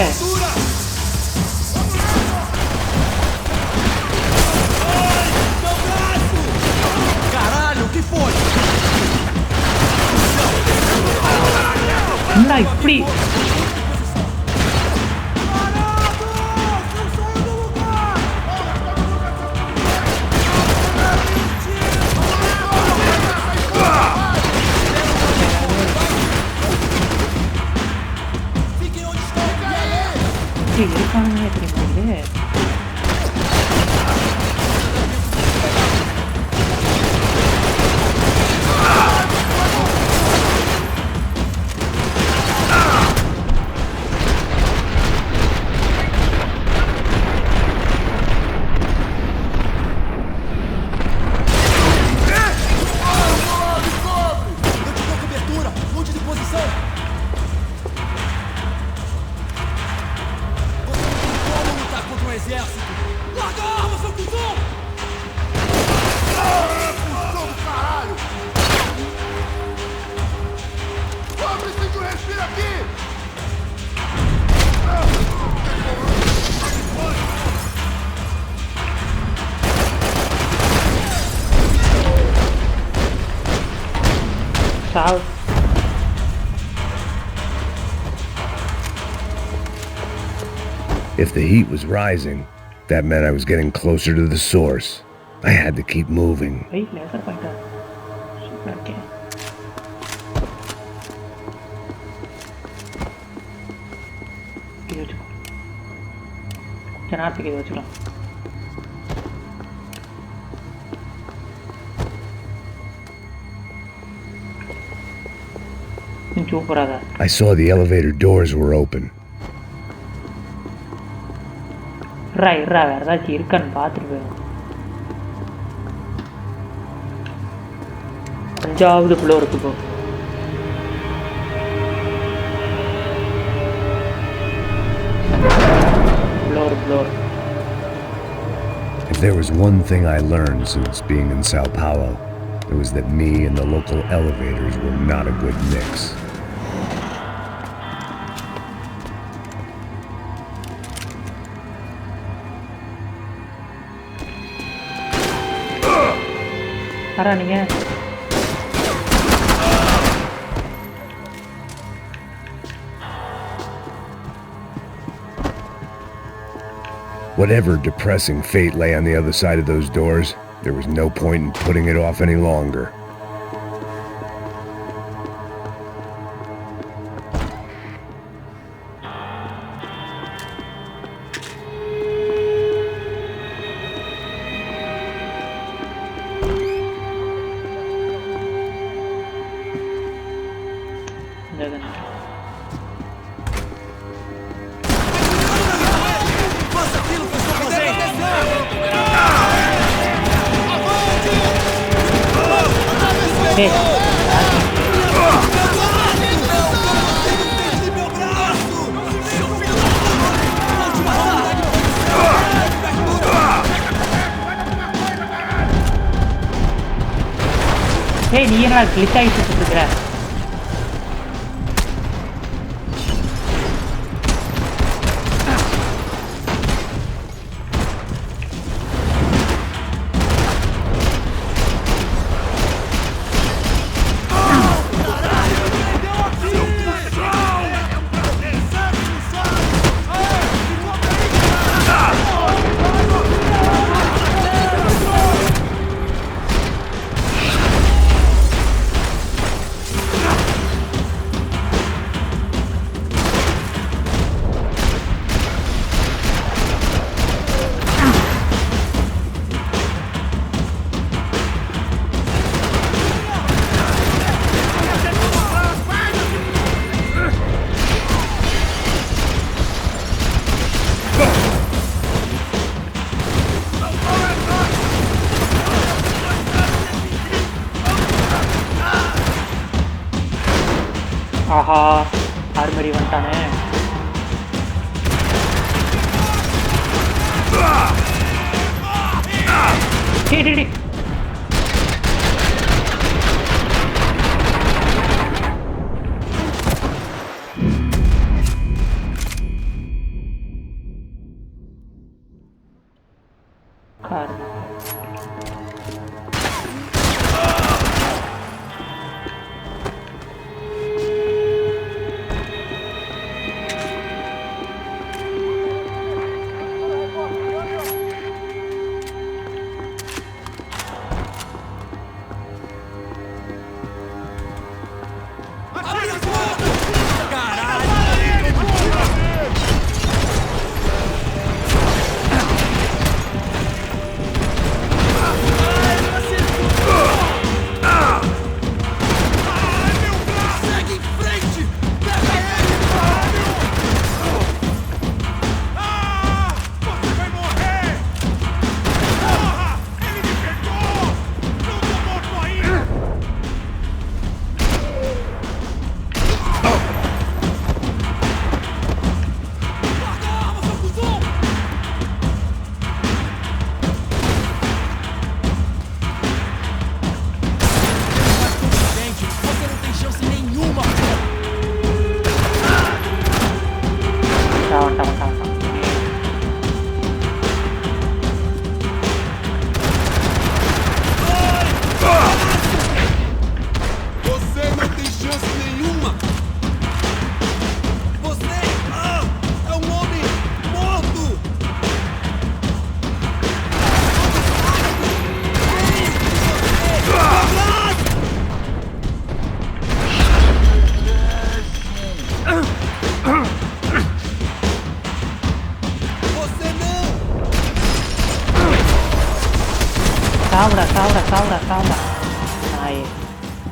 என்னடா இப்படி இருக்கானுங்களே தெரியுமா? If the heat was rising, that meant I was getting closer to the source. I had to keep moving. I saw the elevator doors were open. வேற ஏதாச்சும் இருக்கான்னு பார்த்துட்டு போயிடும். 5வது ஃப்ளோருக்கு போ. Floor. If there was one thing I learned since being in Sao Paulo, it was that me and the local elevators were not a good mix. நீங்க Whatever depressing fate lay on the other side of those doors, there was no point in putting it off any longer. நீ என்ன click ஆகிட்டு இருக்கிற? ஆஹா ஆர்மரி வந்துட்டானே. டேய் car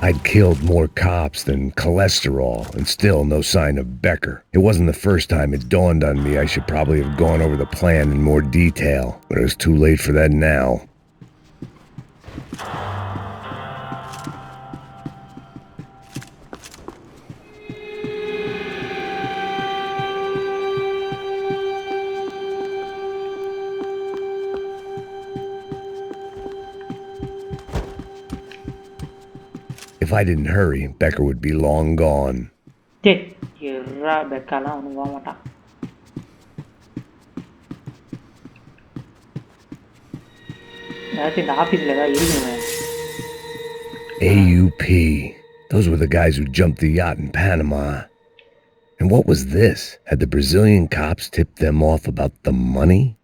I'd killed more cops than cholesterol, and still no sign of Becker. It wasn't the first time it dawned on me I should probably have gone over the plan in more detail, but it was too late for that now. If I didn't hurry, Becker would be long gone. AUP. Those were the guys who jumped the yacht in Panama. And what was this? Had the Brazilian cops tipped them off about the money?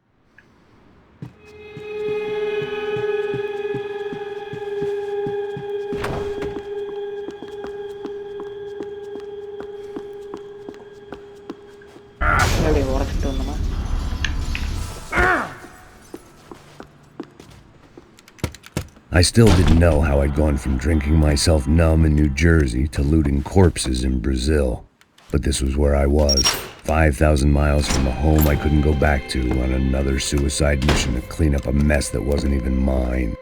I still didn't know how I'd gone from drinking myself numb in New Jersey to looting corpses in Brazil. But this was where I was, 5,000 miles from a home I couldn't go back to, on another suicide mission to clean up a mess that wasn't even mine.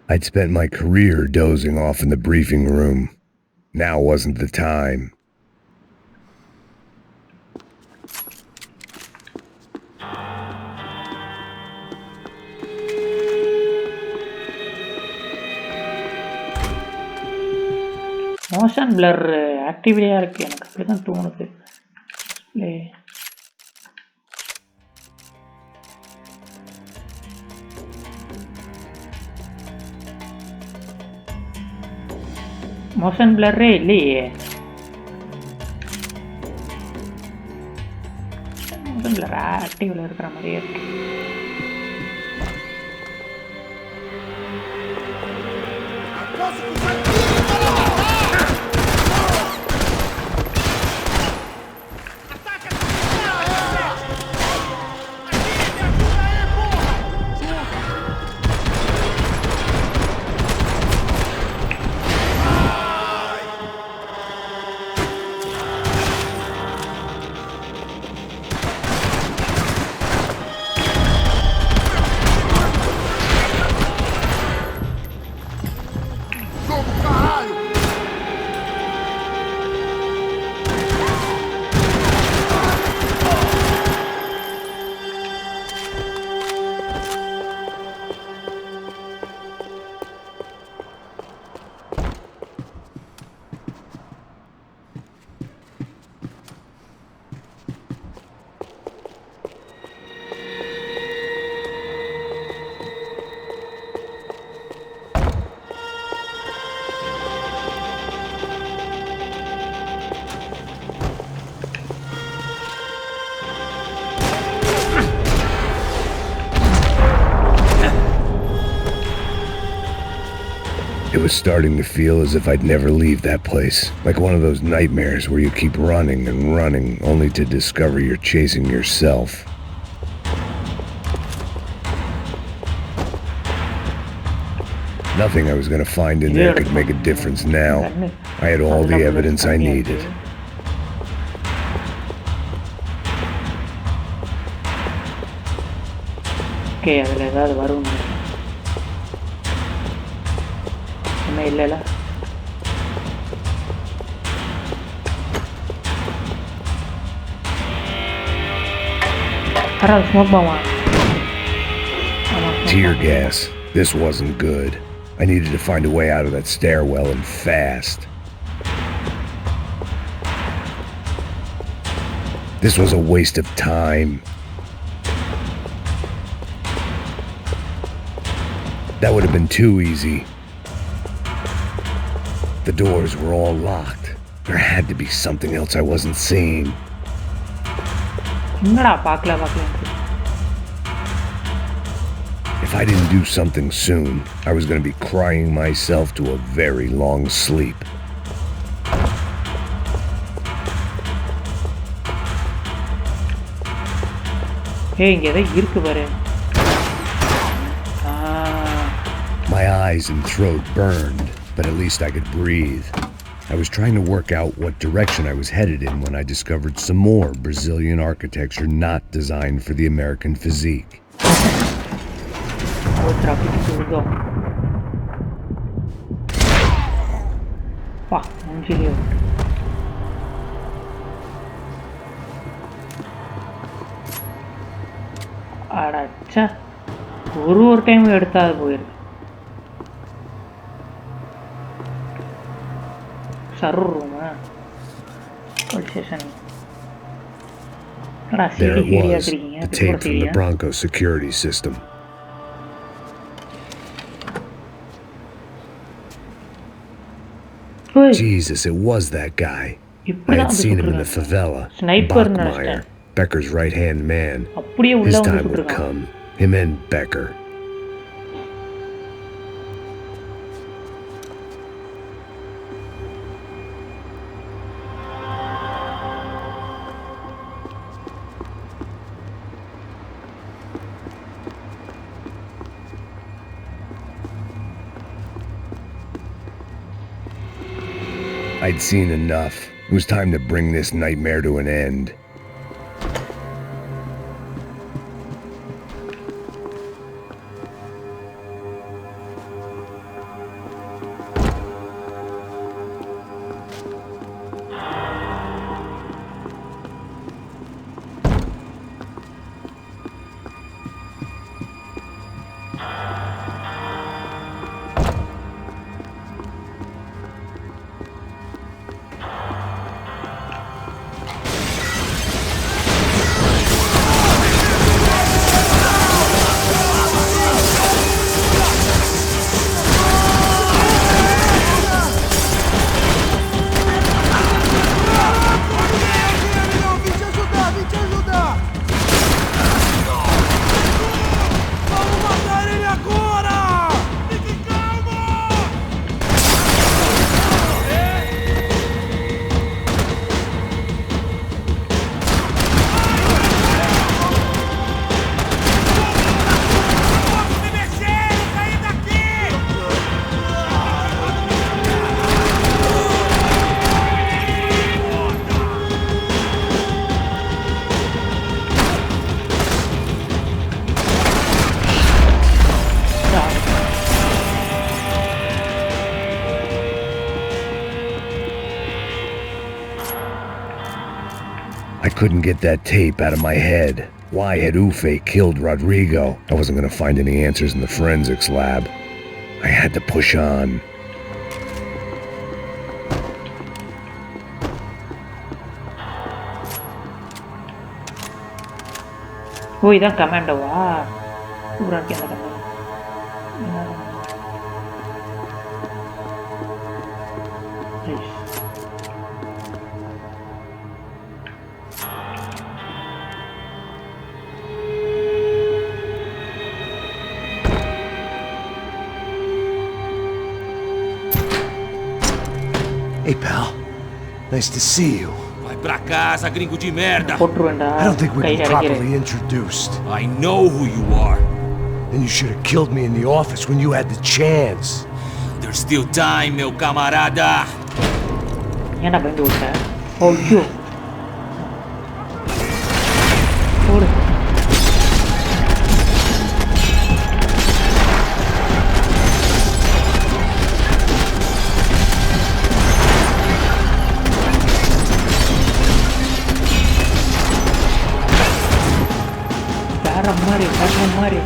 I'd spent my career dozing off in the briefing room. Now wasn't the time. Motion blur actively இருக்கு எனக்கு அப்படிதான் தோணுது. Motion பிளரே இல்லையே. Motion blur ஆக்டிவ்ல இருக்கிற மாதிரியே இருக்கு. It was starting to feel as if I'd never leave that place. Like one of those nightmares where you keep running and running only to discover you're chasing yourself. Nothing I was gonna find in there could make a difference now. I had all the evidence I needed. Okay, அதில் ஏதாவது வரும் ஒன்றும் இல்லைல்ல. Smoke பாமா. Tear gas. This wasn't good. I needed to find a way out of that stairwell and fast. This was a waste of time. That would have been too easy. The doors were all locked. There had to be something else I wasn't seeing. If I didn't do something soon, I was going to be crying myself to a very long sleep. Hey, இங்க ஏதோ இருக்கு பாரு. My eyes and throat burned, but at least I could breathe. I was trying to work out what direction I was headed in when I discovered some more Brazilian architecture not designed for the American physique. அடச்சா ஒரு time எடுத்தா அது போயிருக்கு. Server ரூமா There it was, the tape from the Bronco security system. Jesus, it was that guy. I had seen him in the favela. Bachmeyer, Becker's right-hand man. His time would come. Him and Becker. I'd seen enough. It was time to bring this nightmare to an end. I couldn't get that tape out of my head. Why had Ufe killed Rodrigo? I wasn't going to find any answers in the forensics lab. I had to push on. ஓ இதான் கமாண்டோவா? சூப்பராக இருக்கு அந்த commando. Hey, pal. Nice to see you. Vai pra casa, gringo de merda. I don't think we've been properly introduced. I know who you are. Then you should have killed me in the office when you had the chance. There's still time, meu camarada. ஏன்டா பயந்து விட்ட? ஐயோ ஓடு. வேற மாதிரி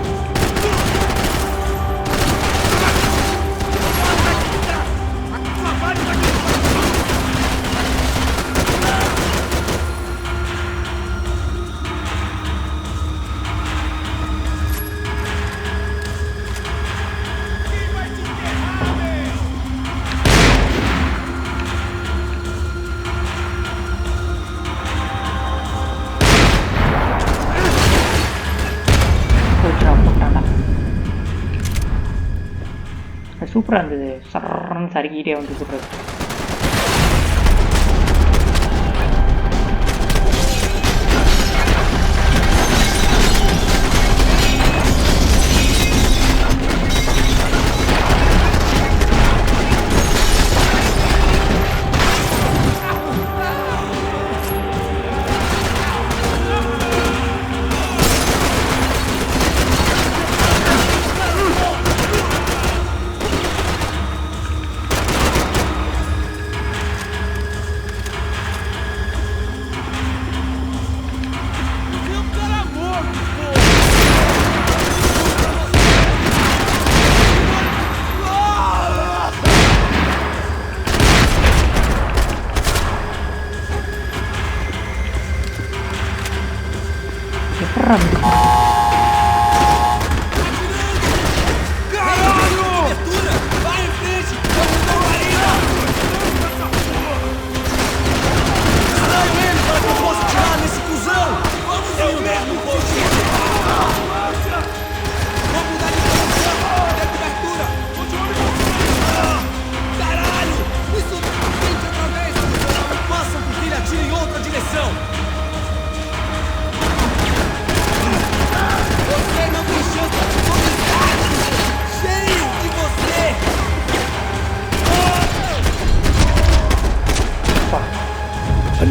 சூப்பராக இருந்தது. சரன்னு சறுக்கிட்டே வந்து சுடுறது.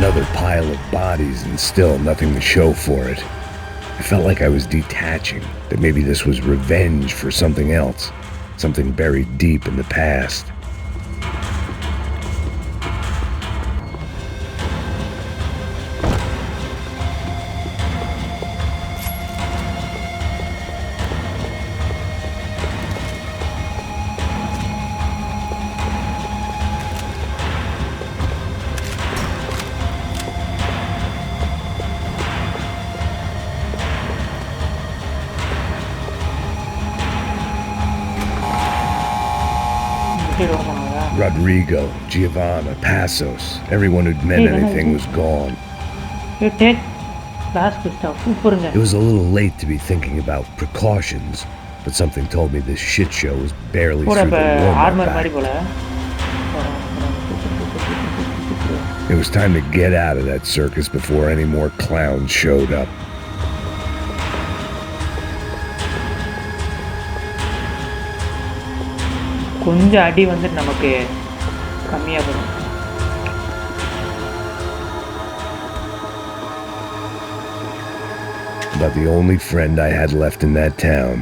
Another pile of bodies and still nothing to show for it. I felt like I was detaching, that maybe this was revenge for something else, something buried deep in the past. Rodrigo, Giovanna, Passos, everyone who'd meant anything was gone. It was a little late to be thinking about precautions, but something told me this shit show was barely through the warm-up act. It was time to get out of that circus before any more clowns showed up. கொஞ்சம் அடி வந்து நமக்கு கம்மியாக வரும். About the only friend I had left in that town.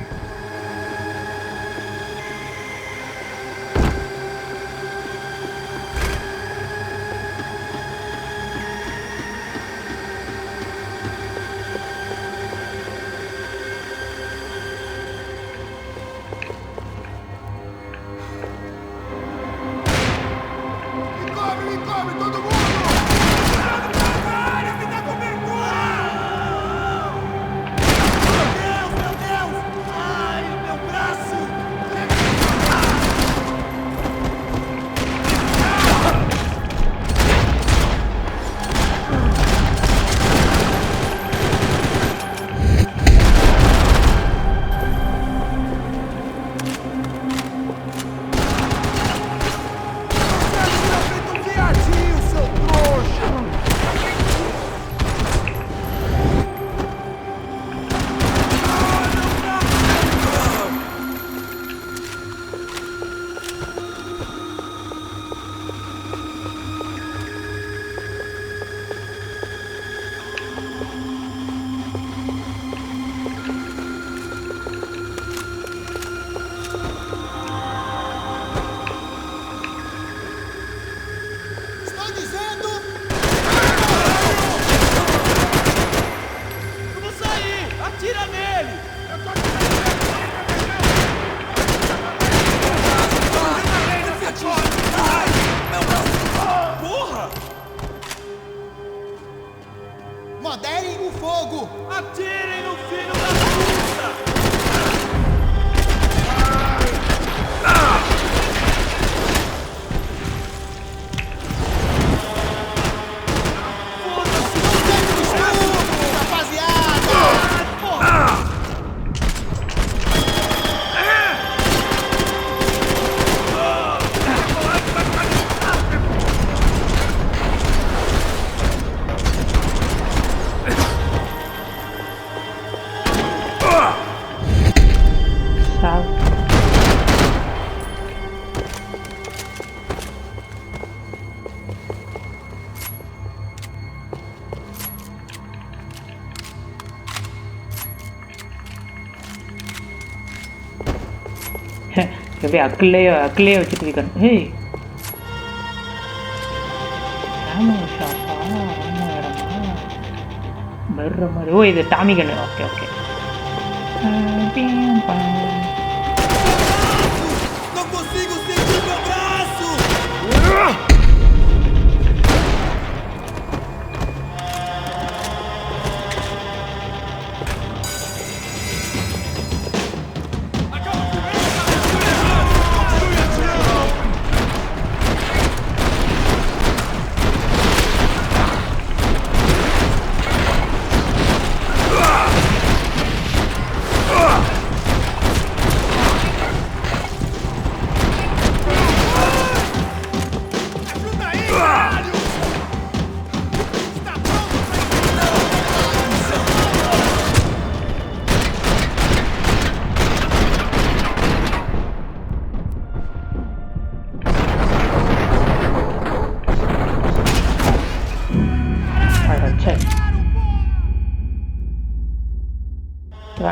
o fogo! Atirem no filho da puta! எப்படி அக்கிலே வச்சுட்டு இருக்கான். Hey ஷாப்பா வர்ற மாதிரி. ஓ இது டாமி கண்ணு. Okay okay. Não consigo sentir meu braço!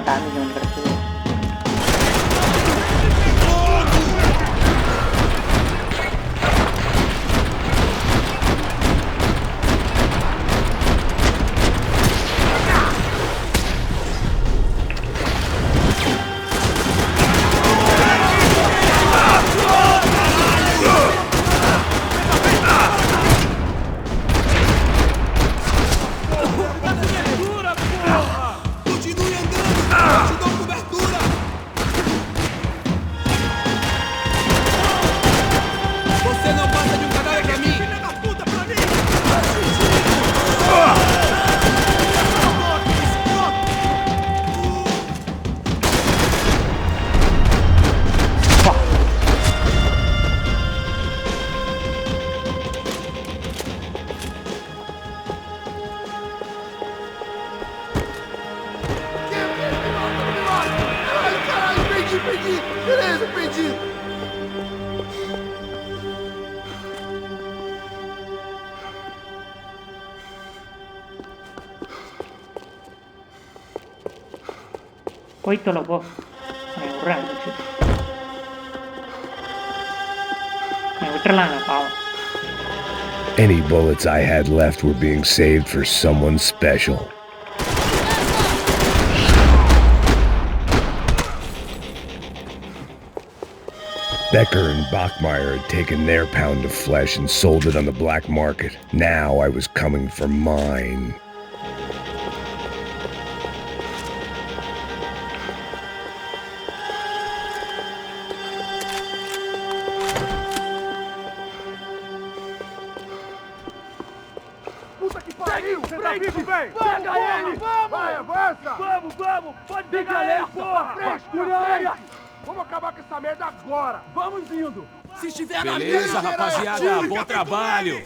Tommy கண்ணு கிடச்சிது. Beleza, perdi! போய் தொலை போ. விட்றேன் விட்டுறலாங்க பாவம். Any bullets I had left were being saved for someone special. Becker and Bachmeyer had taken their pound of flesh and sold it on the black market. Now I was coming for mine. Puta que pariu! Vivo, velho! Pega ele! Vai, avança! Vamos! Pode pegar ele, porra! Frente! Vamos acabar com essa merda agora! Vamos indo! Se estiver na linha, Beleza, rapaziada, bom trabalho!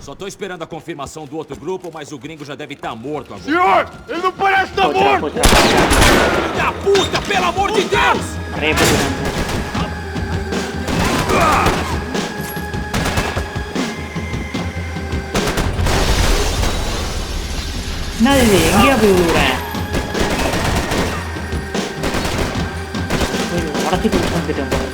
Só tô esperando a confirmação do outro grupo, mas o gringo já deve estar morto agora. Senhor, ele não parece estar morto! Filho da puta, pelo amor de Deus! என்னது இது? எங்கேயா போய் விடுவேன்? உடச்சி கொடுத்து வந்துட்டேன் போல.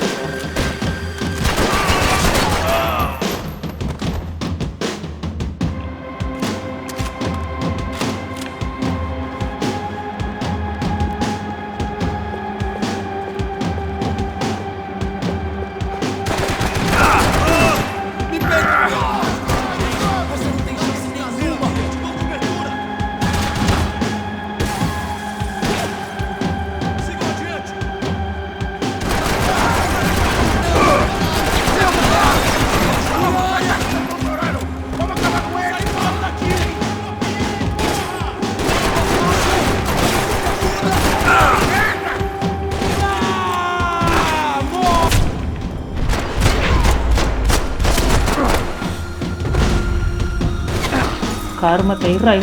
கருமத்தை இருறா.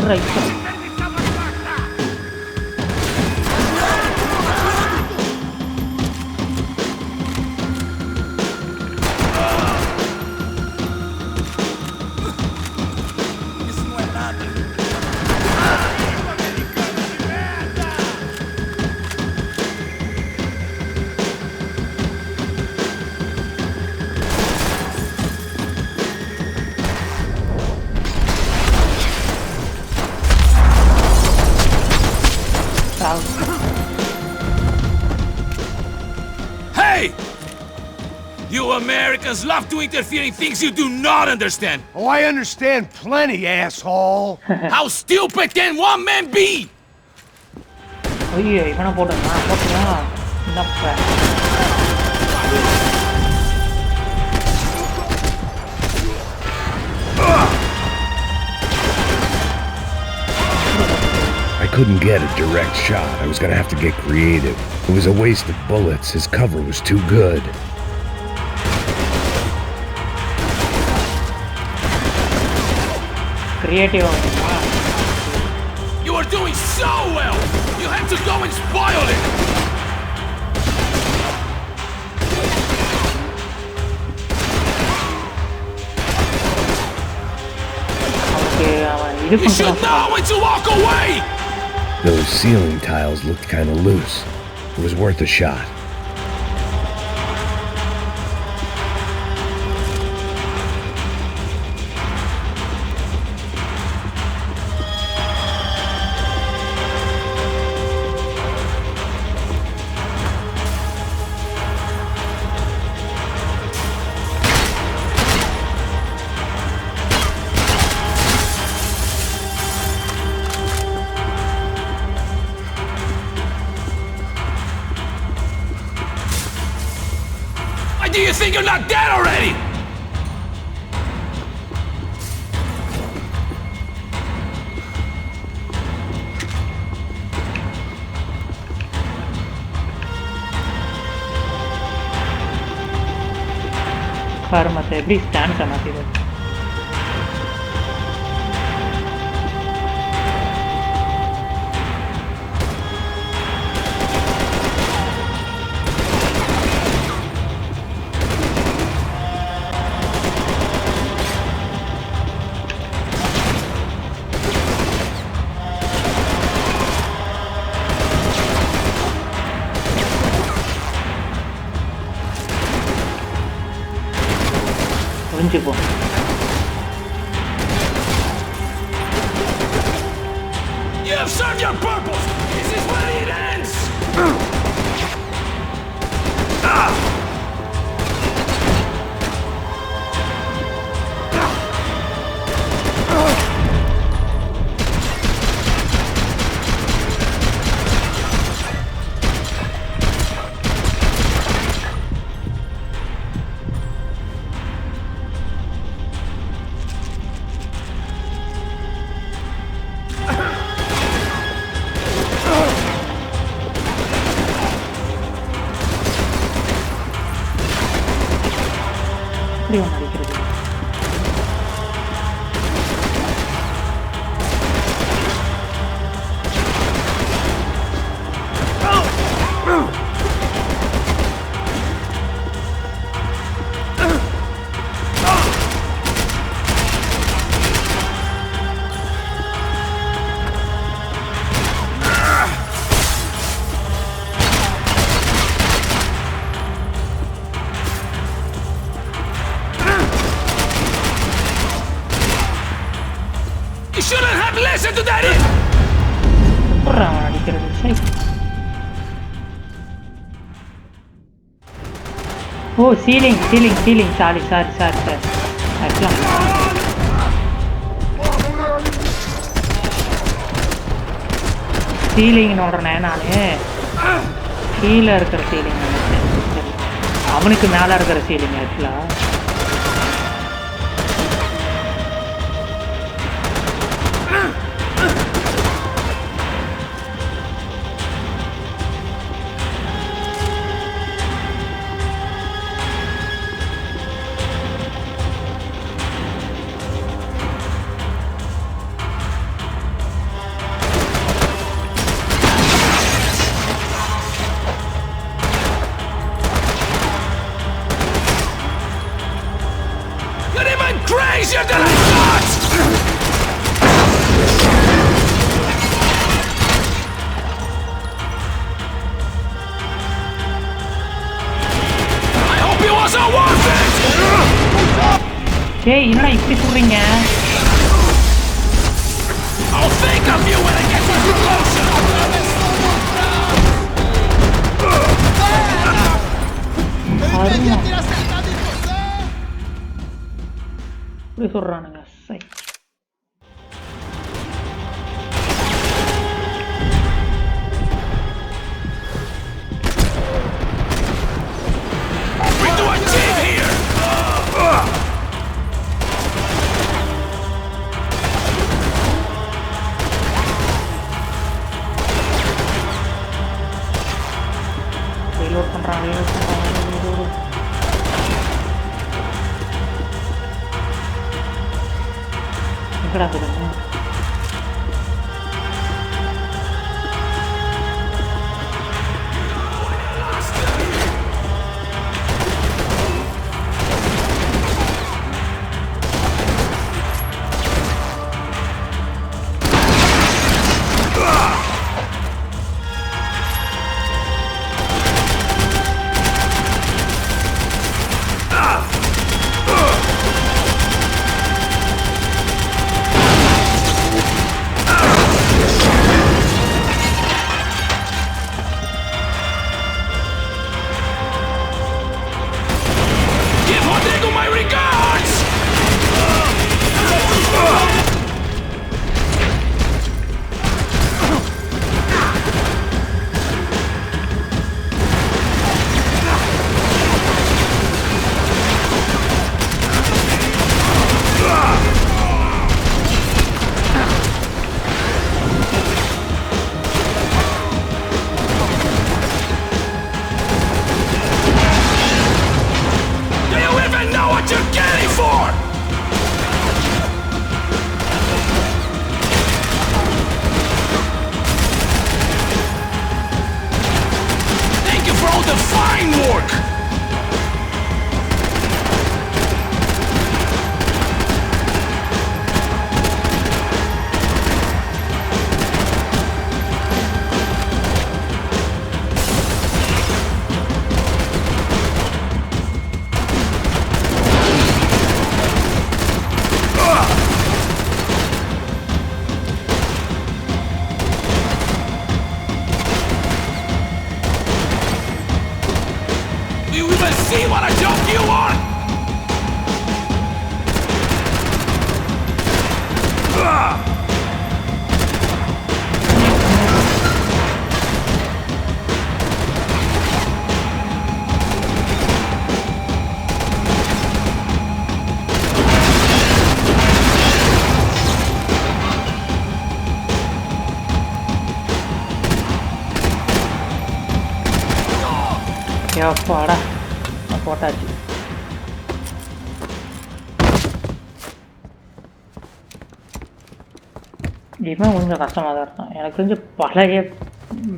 Hey! You Americans love to interfere in things you do not understand. Oh, I understand plenty, asshole. How stupid can one man be? ஐயோ இவனை போட்டுங்களா என்னப்ப I couldn't get a direct shot. I was gonna have to get creative. It was a waste of bullets. His cover was too good. Creative. You are doing so well! You had to go and spoil it! You should know when to walk away! Those ceiling tiles looked kinda loose. It was worth a shot. Do you think you're not dead already? கருமத்தை எப்படி ஸ்டாண்ட்ஸை மாற்றிடுது. புரிஞ்சுப்போம். You have served your purpose. This is where it ends. இப்படி ஒன்று அடிக்கிறது. You shouldn't have listened to that! அவன் அடிக்கிறது. சரி. ஓ ceiling sorry ceiling நோடுறேன் நான். கீழே இருக்கிற சீலிங் நினைச்சேன். அவனுக்கு மேலே இருக்கிற சீலிங் ஆக்சுவலாக. டேய் என்னடா இப்படி சொல்றீங்க? I'll think of you when I get to closer. இப்படி சொல்றானுங்க. சை. We do a team here. Reload பண்றான். எங்கடா இருக்குது? See what a joke you are! எப்பாடா போட்டாச்சு. கேம் கொஞ்சம் கஷ்டமாக தான் இருக்கும். எனக்கு கொஞ்சம் பழைய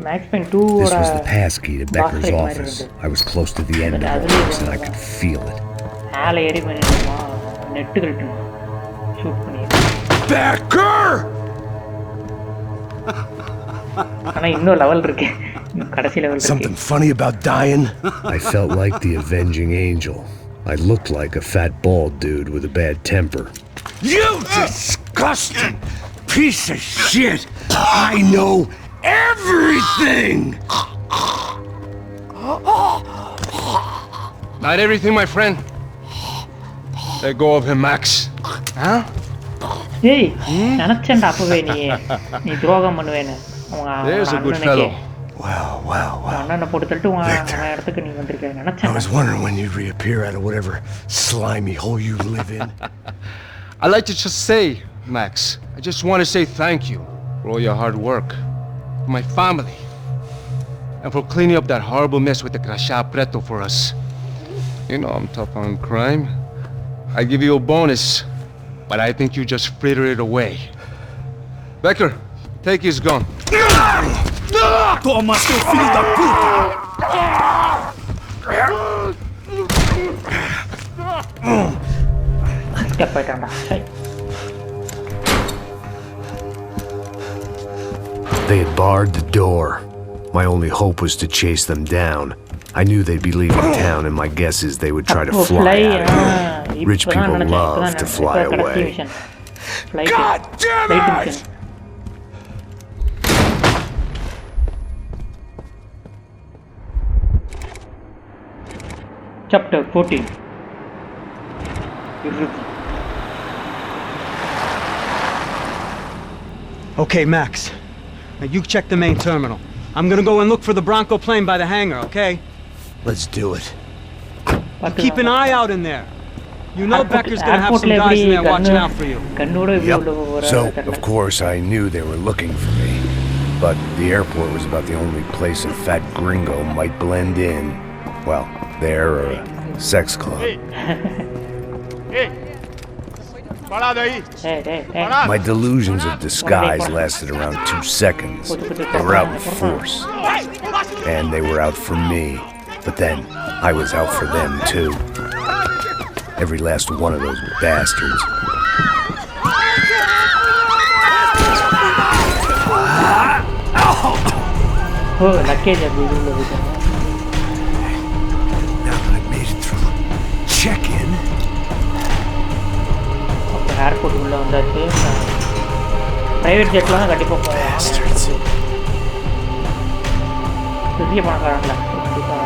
Max Payne 2 This was the passkey to Becker's office. I was close to the end of this and I could feel it. மேலே ஏறி பண்ணிடுமா நெட்டு கழட்டணும் ஷூட் பண்ணி Becker! ஆனா இன்னும் லெவல் இருக்கு. கடைசி லெவல் இருக்கு. Something funny about dying? I felt like the avenging angel. I looked like a fat bald dude with a bad temper. You disgusting piece of shit! I know everything! Not everything, my friend. Let go of him, Max. Huh? ஏய் நினைச்சேன்டா அப்பவே நீ துரோகம் பண்ணுவேன்னு. There's a good fellow. Wow. அண்ணனை போட்டு தள்ளிட்டு அவன் இடத்துக்கு நீ வந்திருக்க நினைச்சேன். I was wondering when you'd reappear out of whatever slimy hole you live in. I'd like to just say, Max, I just want to say thank you for all your hard work, for my family, and for cleaning up that horrible mess with the crasha preto for us. You know I'm tough on crime. I give you a bonus, but I think you just fritter it away. Becker, take his gun. Toma, seu filho da puta! போயிட்டான்டா. They had barred the door. My only hope was to chase them down. I knew they'd be leaving town, and my guess is they would try to fly out of here. Rich people love to fly away. God damn it! Chapter 14. Okay, Max. Now you check the main terminal. I'm gonna go and look for the Bronco plane by the hangar, okay? Let's do it. Keep an eye out in there. You know Becker's gonna have some guys in there watching out for you. Yep. So, of course, I knew they were looking for me. But the airport was about the only place a fat gringo might blend in. Well, there or a sex club. My delusions of disguise lasted around 2 seconds. They were out in force. And they were out for me. But then, I was out for them, too. Every last one of those bastards. Oh, lucky that we will do it. Now that I've made it through check-in. Okay, airport உள்ள வந்தாச்சு. Private ஜெட்லாம் கண்டிப்பா போவோம். பெரிய பணக்காரங்களா கண்டிப்பா.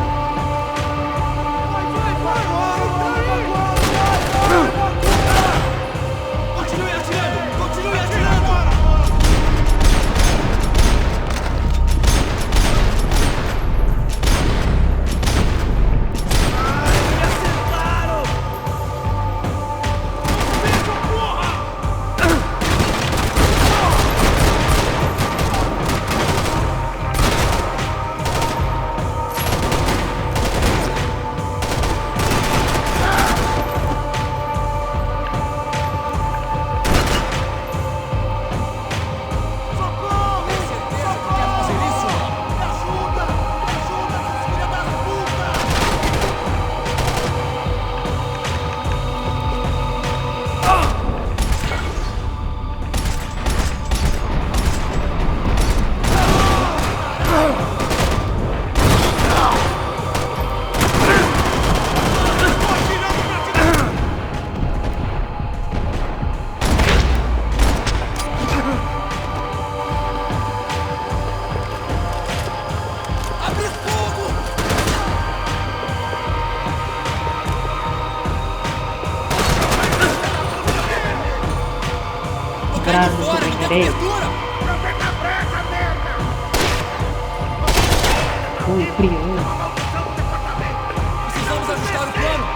Precisamos ajustar o plano.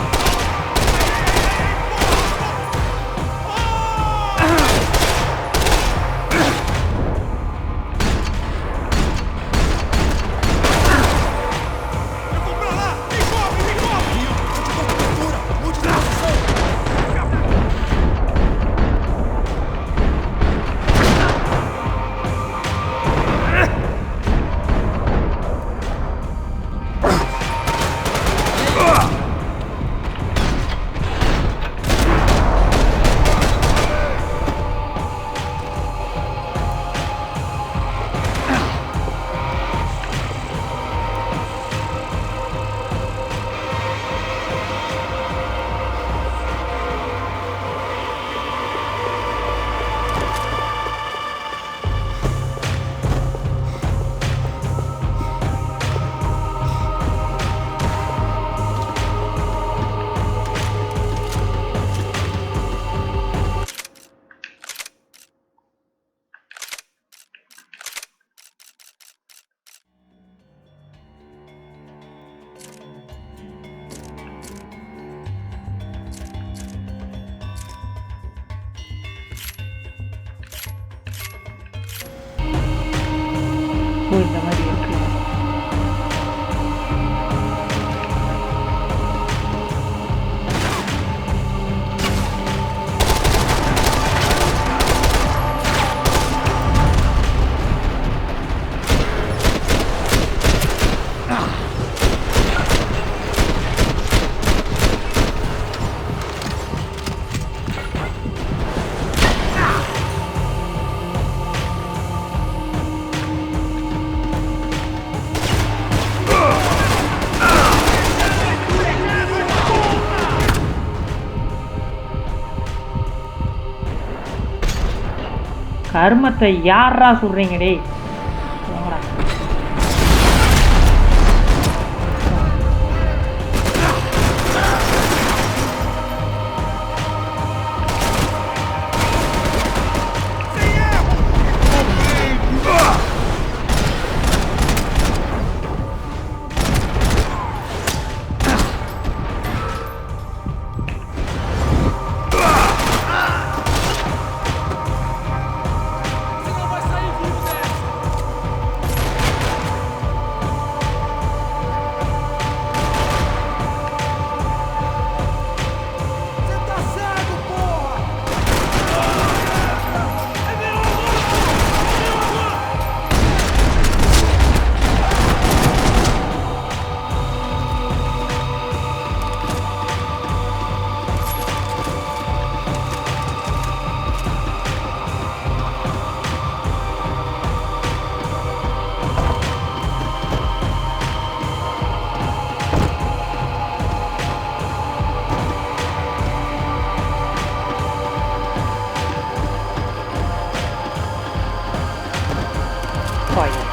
கர்மத்தை யாரா சொல்றீங்க டேய்? வாங்கடா.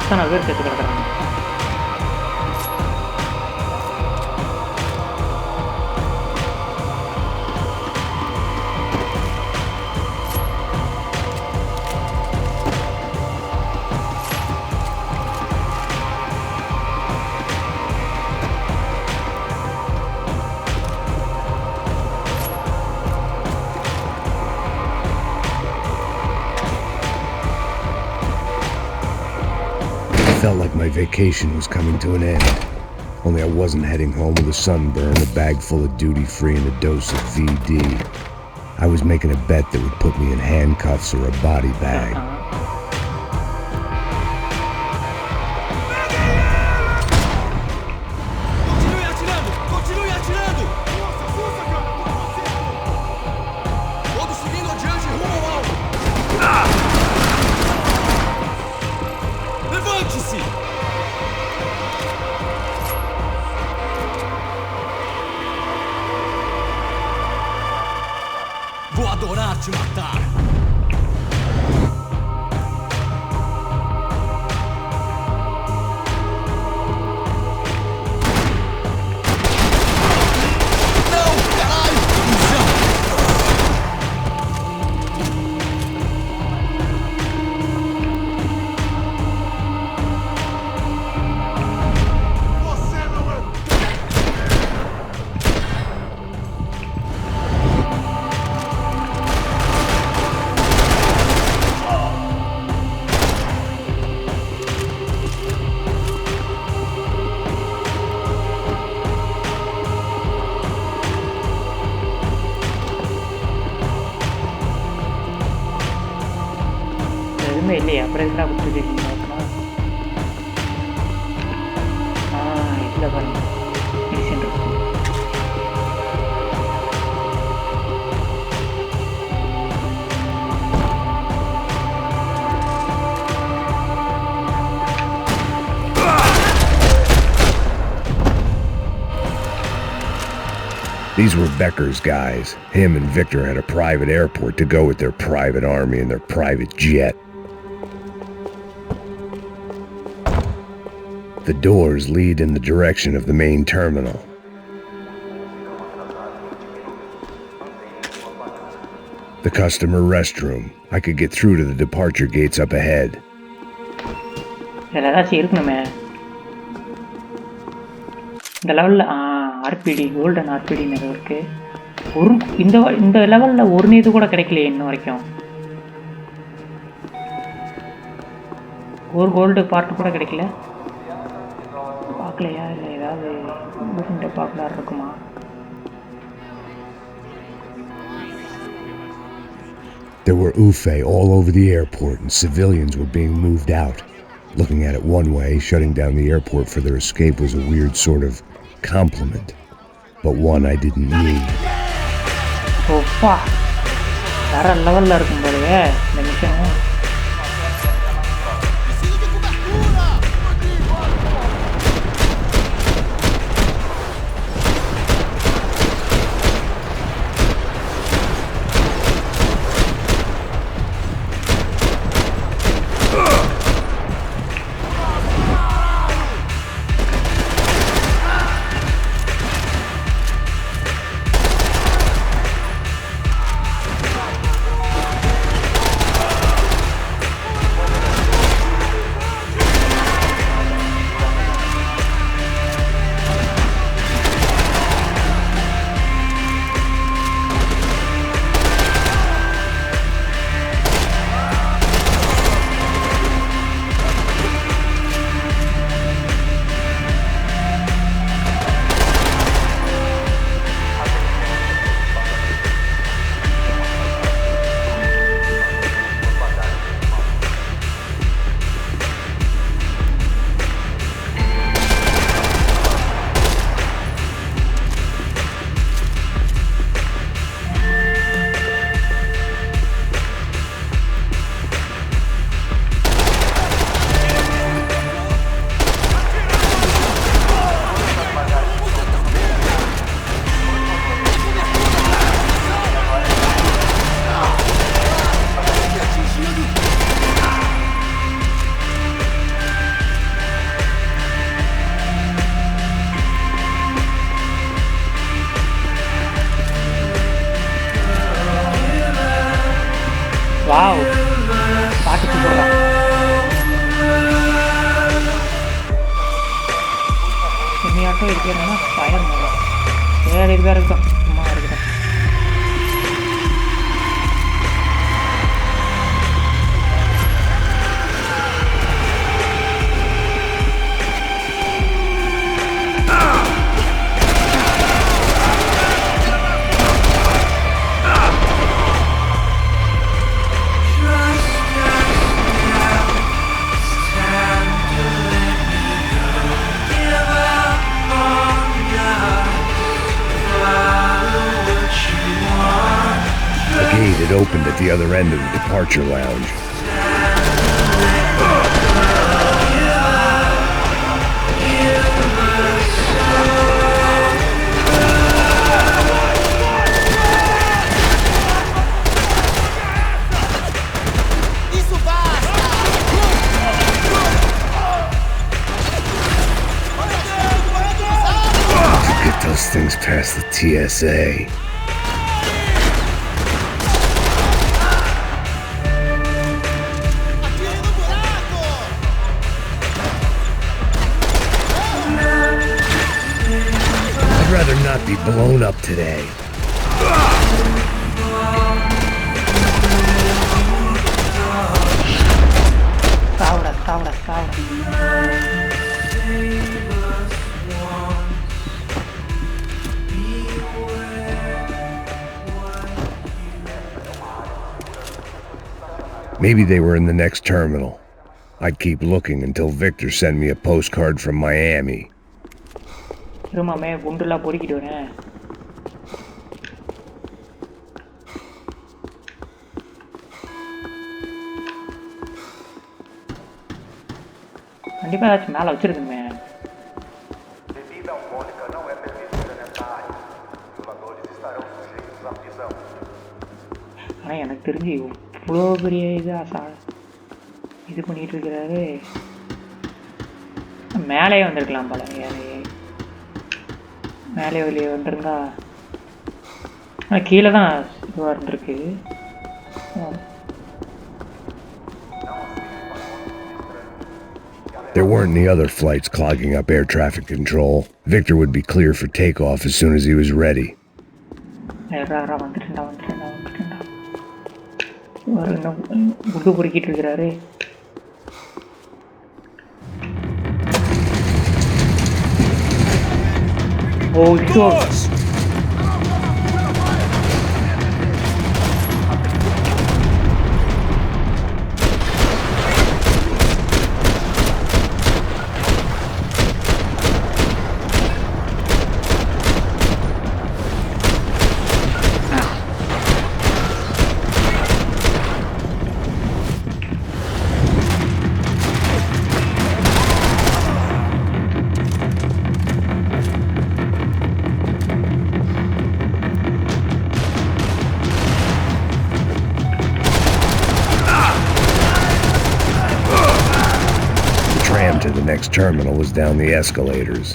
எத்தனை பேர் செத்து கிடக்குறாங்க. I felt like my vacation was coming to an end. Only I wasn't heading home with a sunburn, a bag full of duty-free, and a dose of VD. I was making a bet that would put me in handcuffs or a body bag. Vou adorar te matar. எதுவுமே இல்லையா? அப்புறம் எதுனா கொடுத்துருக்கீங்க? இதில் பாருங்க medicine இருக்கு. These were Becker's guys. Him and Victor had a private airport to go with their private army and their private jet. The doors lead in the direction of the main terminal. The customer restroom. I could get through to the departure gates up ahead. ஏதாச்சும் இருக்கணுமே இந்த லெவலில். ஆர்பிடி golden ஆர்பிடின்னு இருக்கு. ஒரு இந்த லெவலில் ஒரு இது கூட கிடைக்கலையே இன்னும் வரைக்கும். ஒரு கோல்டு பார்ட் கூட கிடைக்கல. பார்க்கலையா? இல்லை ஏதாவது பார்க்கலாம் இருக்குமா? There were UFE all over the airport and civilians were being moved out. Looking at it one way, shutting down the airport for their escape was a weird sort of compliment, but one I didn't need. ஓப்பா வேற லெவலில் இருக்கும் போலயே இந்த mission. இதுவாக இருக்கட்டும், சும்மா இருக்கட்டும். It opened at the other end of the departure lounge. To get those things past the TSA. Not be blown up today. Saura. Maybe they were in the next terminal. I'd keep looking until Victor sent me a postcard from Miami. இருமாமே குண்டுலாம் பொறுக்கிட்டு வரேன். கண்டிப்பாக ஏதாச்சும் மேலே வச்சிருக்குமே. ஆனால் எனக்கு தெரிஞ்சு இவ்வளோ பெரிய இது பண்ணிட்டு இருக்கிறாரு. மேலே வந்திருக்கலாம் போல. மேலே வெளியே வந்துருந்தா கீழே தான் இதுவாக இருந்திருக்கு. There weren't any other flights clogging up air traffic control. Victor would be clear for takeoff as soon as he was ready. குண்டு பொறுக்கிட்டு இருக்கிறாரு. Oh, sure. To the next terminal was down the escalators.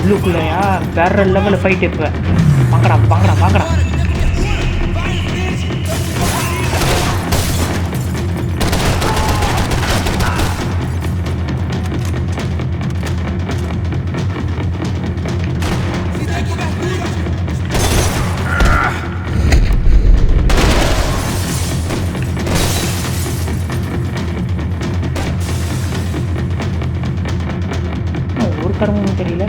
உள்ளுக்குள்ளையா வேற லெவலில் fight இப்போ. வாங்கடா. ஒரு கரமும் தெரியல.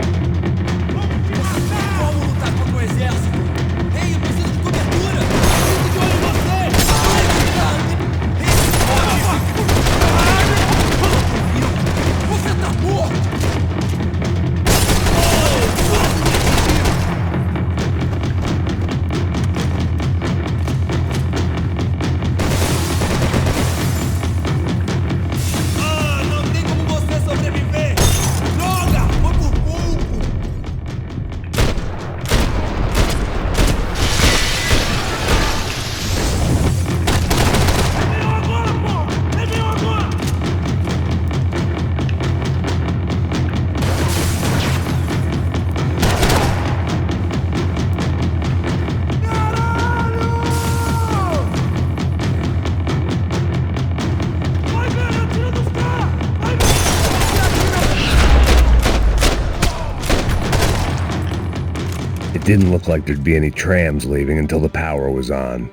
didn't look like there'd be any trams leaving until the power was on.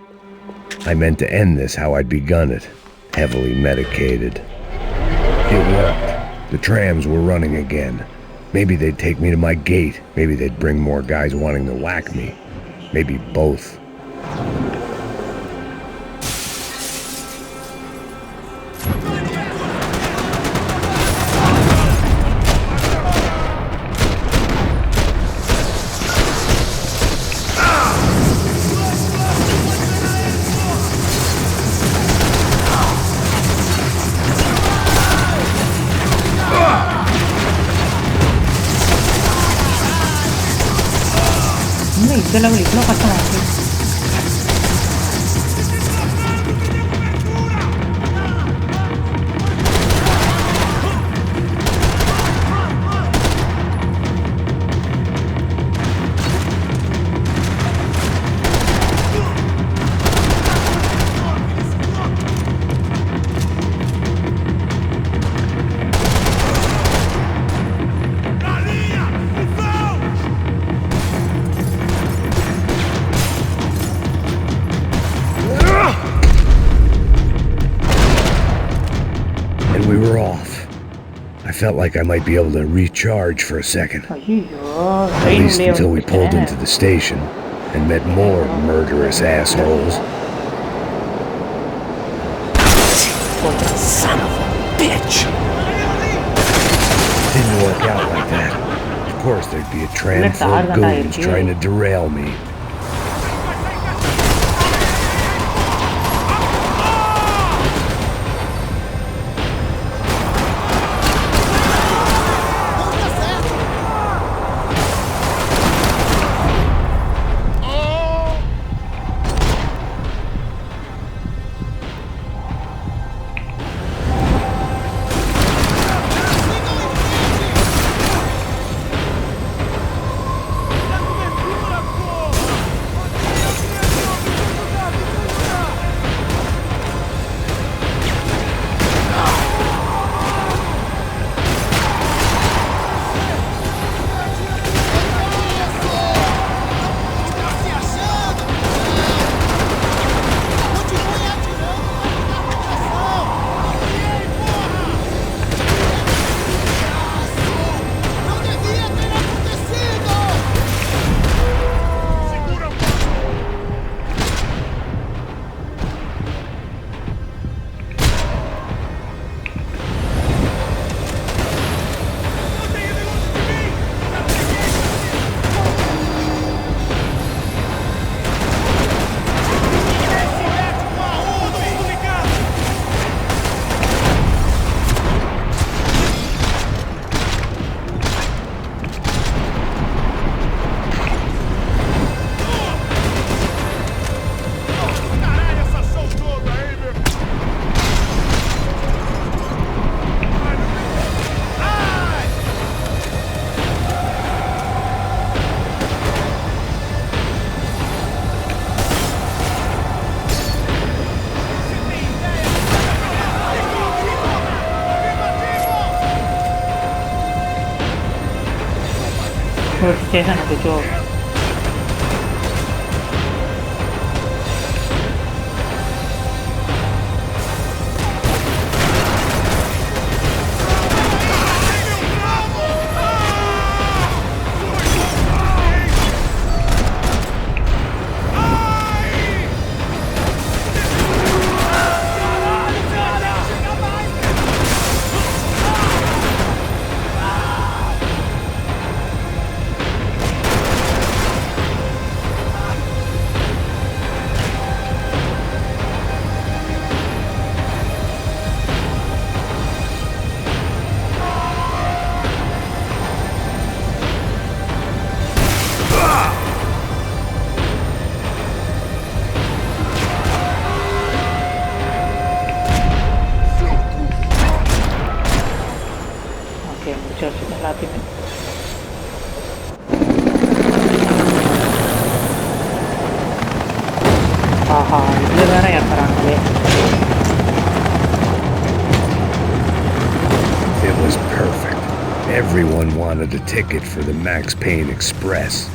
I meant to end this how I'd begun it, heavily medicated. It worked. The trams were running again. Maybe they'd take me to my gate. Maybe they'd bring more guys wanting to whack me. Maybe both. இந்த level இவ்வளோ கஷ்டமா இருக்கு. We were off. I felt like I might be able to recharge for a second. At least until we pulled into the station and met more murderous assholes. Son of a bitch! Didn't work out like that. Of course there'd be a tram full of goons trying to derail me. Stesano che gioco. It was perfect. Everyone wanted a ticket for the Max Payne Express.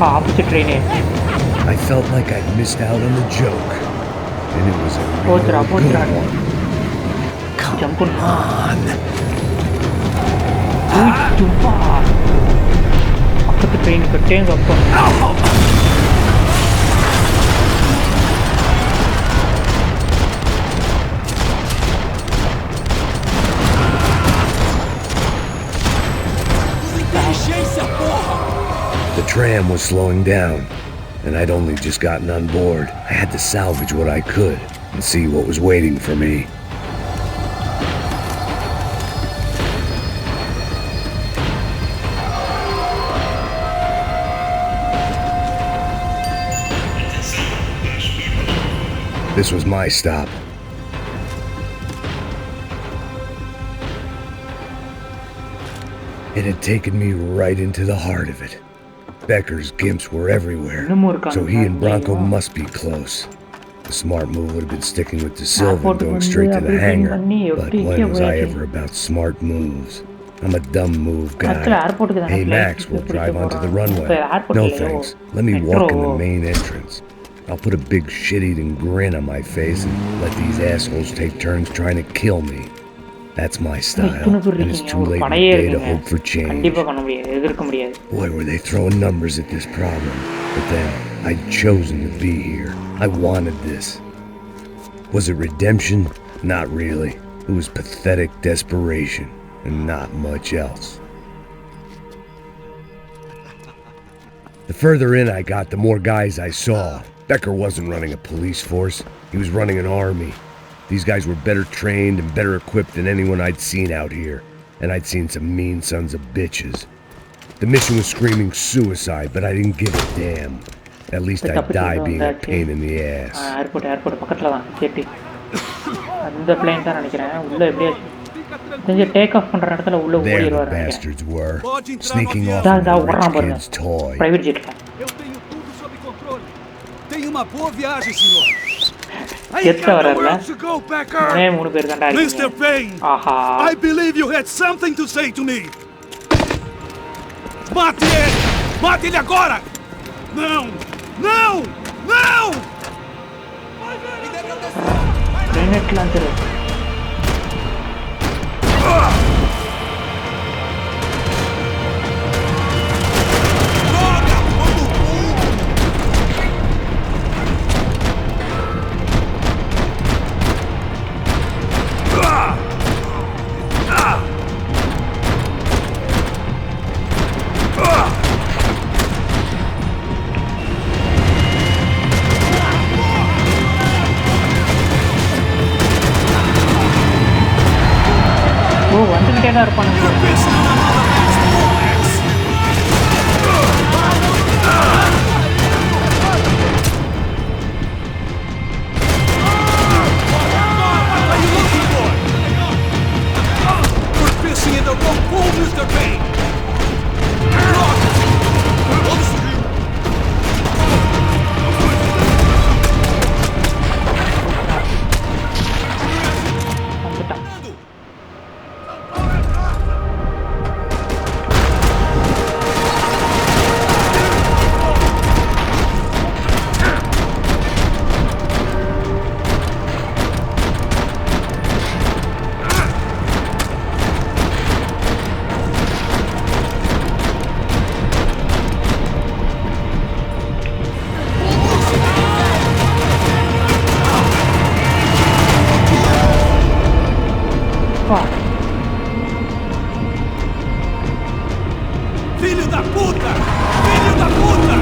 opposite train. I felt like I'd missed out on the joke, and it was a real good one. Jump on. Jump on. Opposite train கட்டேங்க அப்பா. The tram was slowing down, and I'd only just gotten on board. I had to salvage what I could and see what was waiting for me. This was my stop. It had taken me right into the heart of it. Becker's gimps were everywhere, so he and Bronco must be close. The smart move would have been sticking with De Silva and going straight to the hangar, but when was I ever about smart moves? I'm a dumb move guy. Hey Max, we'll drive onto the runway. No thanks, let me walk in the main entrance. I'll put a big shit-eating grin on my face and let these assholes take turns trying to kill me. That's my style, and it's too late in the day to hope for change. Boy, were they throwing numbers at this problem. But then, I'd chosen to be here. I wanted this. Was it redemption? Not really. It was pathetic desperation, and not much else. The further in I got, the more guys I saw. Becker wasn't running a police force. He was running an army. These guys were better trained and better equipped than anyone I'd seen out here, and I'd seen some mean sons of bitches. The mission was screaming suicide, but I didn't give a damn. At least I'd die being a pain in the ass. Airport பக்கத்துல தான் safety. அந்த plane தான் நினைக்கிறேன். உள்ள எப்படியே கொஞ்சம் take off பண்ற இடத்துல உள்ள ஓடிடுவாரு. There the bastards were, sneaking off in the rich kid's toy. Private jet. Eu tenho tudo sob controle. Tenha uma boa viagem, senhor. Mr. Payne, I believe you had something to say to me. Mate ele! Mate ele agora! Não! Não! Não! Grenade launcher. வந்துகிட்டே தான் இருப்பானுங்க. Filho da puta! Filho da puta!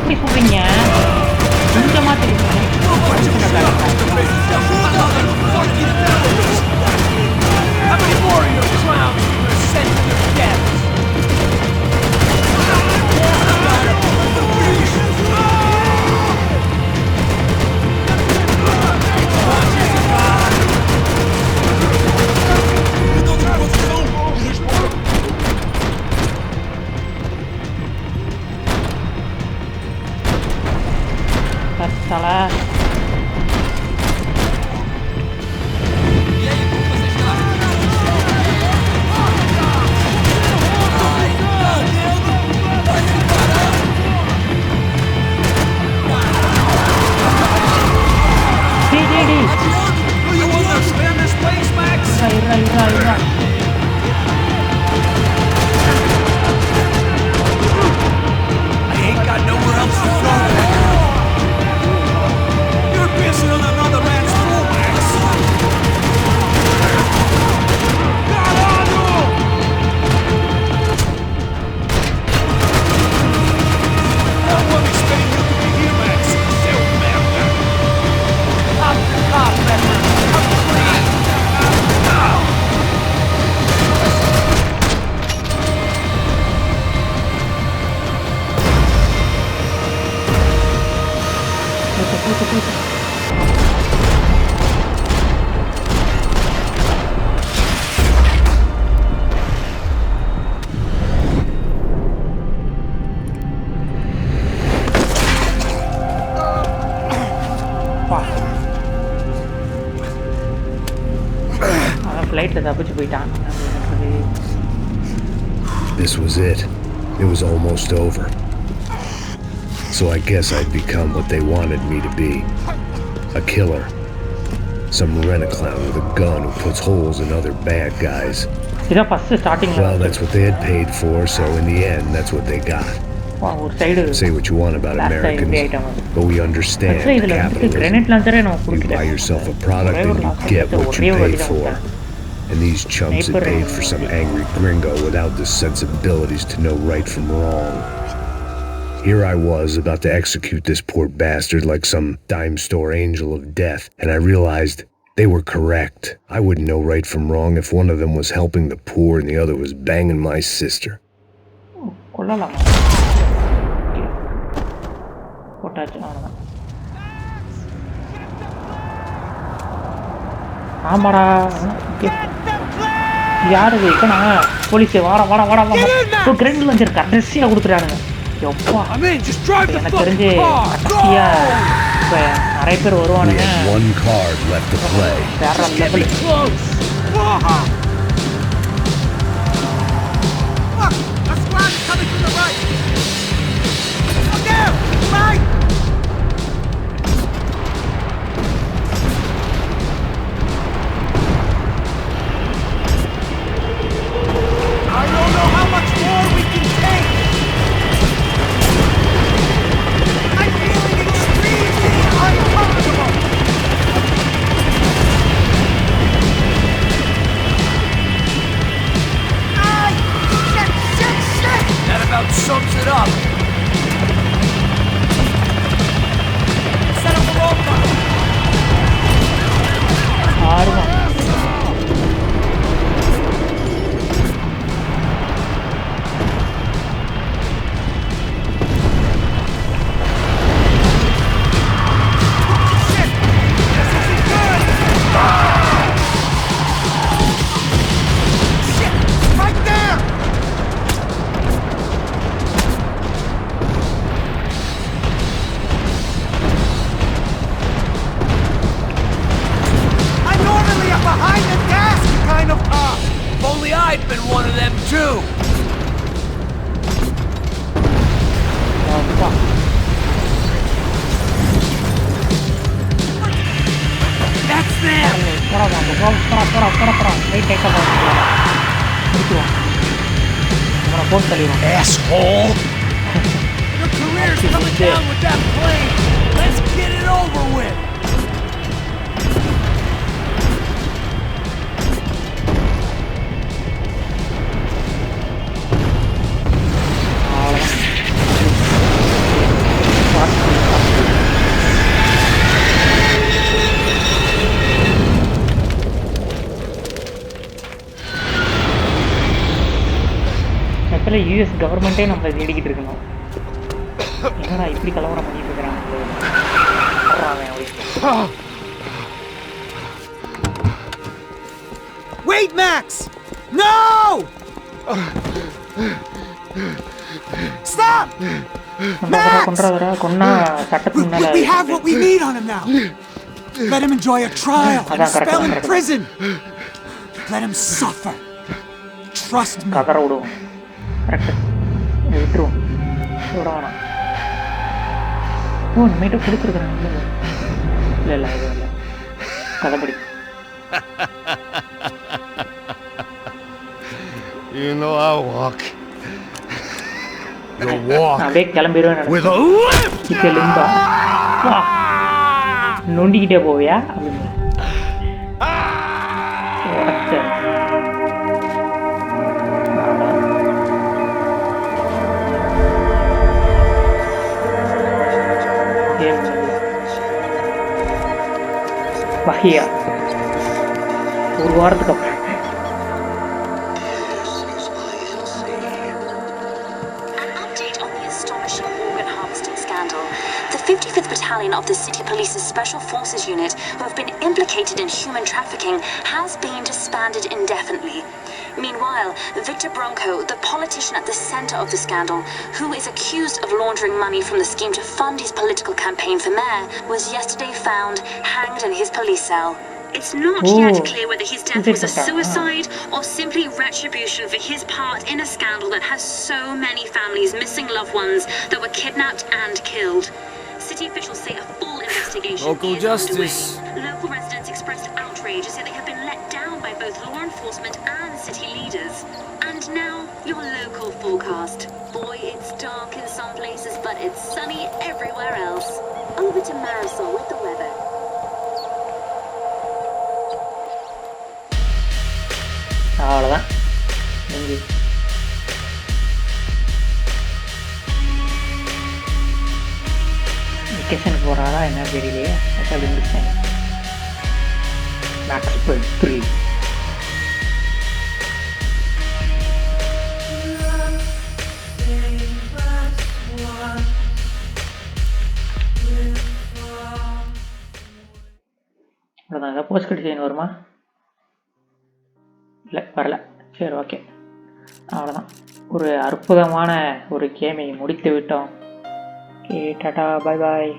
இப்படி சொல்றீங்க கொஞ்சமா தெரியும் ஃப்ளைட்டில் தப்பிச்சு போயிட்டான். This was it. It was almost over. So I guess I'd become what they wanted me to be. A killer. Some rent-a-clown with a gun who puts holes in other bad guys. இதான் first ஸ்டார்டிங்ல. Well, that's what they had paid for, so in the end, that's what they got. ஒரு side Say what you want about Americans, but we understand capitalism. You buy yourself a product and you get what you pay for. And these chumps had paid for some angry gringo without the sensibilities to know right from wrong. Here I was about to execute this poor bastard like some dime store angel of death, and I realized they were correct. I wouldn't know right from wrong if one of them was helping the poor and the other was banging my sister. ஆமாடா. யாரு இருக்கா? Police வாடா வாடா வாடா வாடா. கிரெண்ட் launcher கடைசியா கொடுத்துட்டானுங்க. எப்பா எனக்கு தெரிஞ்சு கடைசியா இப்போ நிறைய பேர் வருவானுங்க. வேற level. Sums it up. Set up the roll call. I'd been one of them too. That's them. Asshole. Your career's coming down with that plane. Let's get it over with. US கவர்மெண்ட்டே நம்மளை தேடிக்கிட்டு இருக்கணும். என்னடா இப்படி கலவரம் பண்ணிட்டு இருக்கிறாங்க. Wait, Max! No! Stop! Max! We have what we need on him now. Let him enjoy a trial and a spell in prison. Let him suffer. Trust me. விட்டுருவோம். விடணும். ஓ நம்மகிட்ட கொடுத்துருக்குறாங்க. இல்லை இல்லை இது இல்லை கதைப்படி. You know I walk. You walk. அப்படியே கிளம்பிடுவேன். லிம்பா நொண்டிக்கிட்டே போவியா அப்படின்னு வகையா ஒரு வாரத்துக்கு அப்புறம் The 55th Battalion of the City Police's Special Forces Unit, who have been implicated in human trafficking, has been disbanded indefinitely. Meanwhile, Victor Bronco, the politician at the center of the scandal, who is accused of laundering money from the scheme to fund his political campaign for mayor, was yesterday found hanged in his police cell. It's not yet clear whether his death was a suicide or simply retribution for his part in a scandal that has so many families missing loved ones that were kidnapped and killed. City officials say a full investigation Local is justice. underway. Local residents expressed outrage as they have been let down by both law enforcement and city leaders. And now, your local forecast. Boy, it's dark in some places, but it's sunny everywhere else. Over to Marisol with the weather. அவ்வளோதான். வெக்கேஷனுக்கு போகிறாரா என்ன தெரியலையே. Max pain 3. அவ்வளோதான். ஏதாவது post cut scene வருமா? இல்லை, வரல. சரி, ஓகே, அவ்வளோதான். ஒரு அற்புதமான ஒரு கேமை முடித்து விட்டோம். ஓகே, டாடா, பாய் பாய்.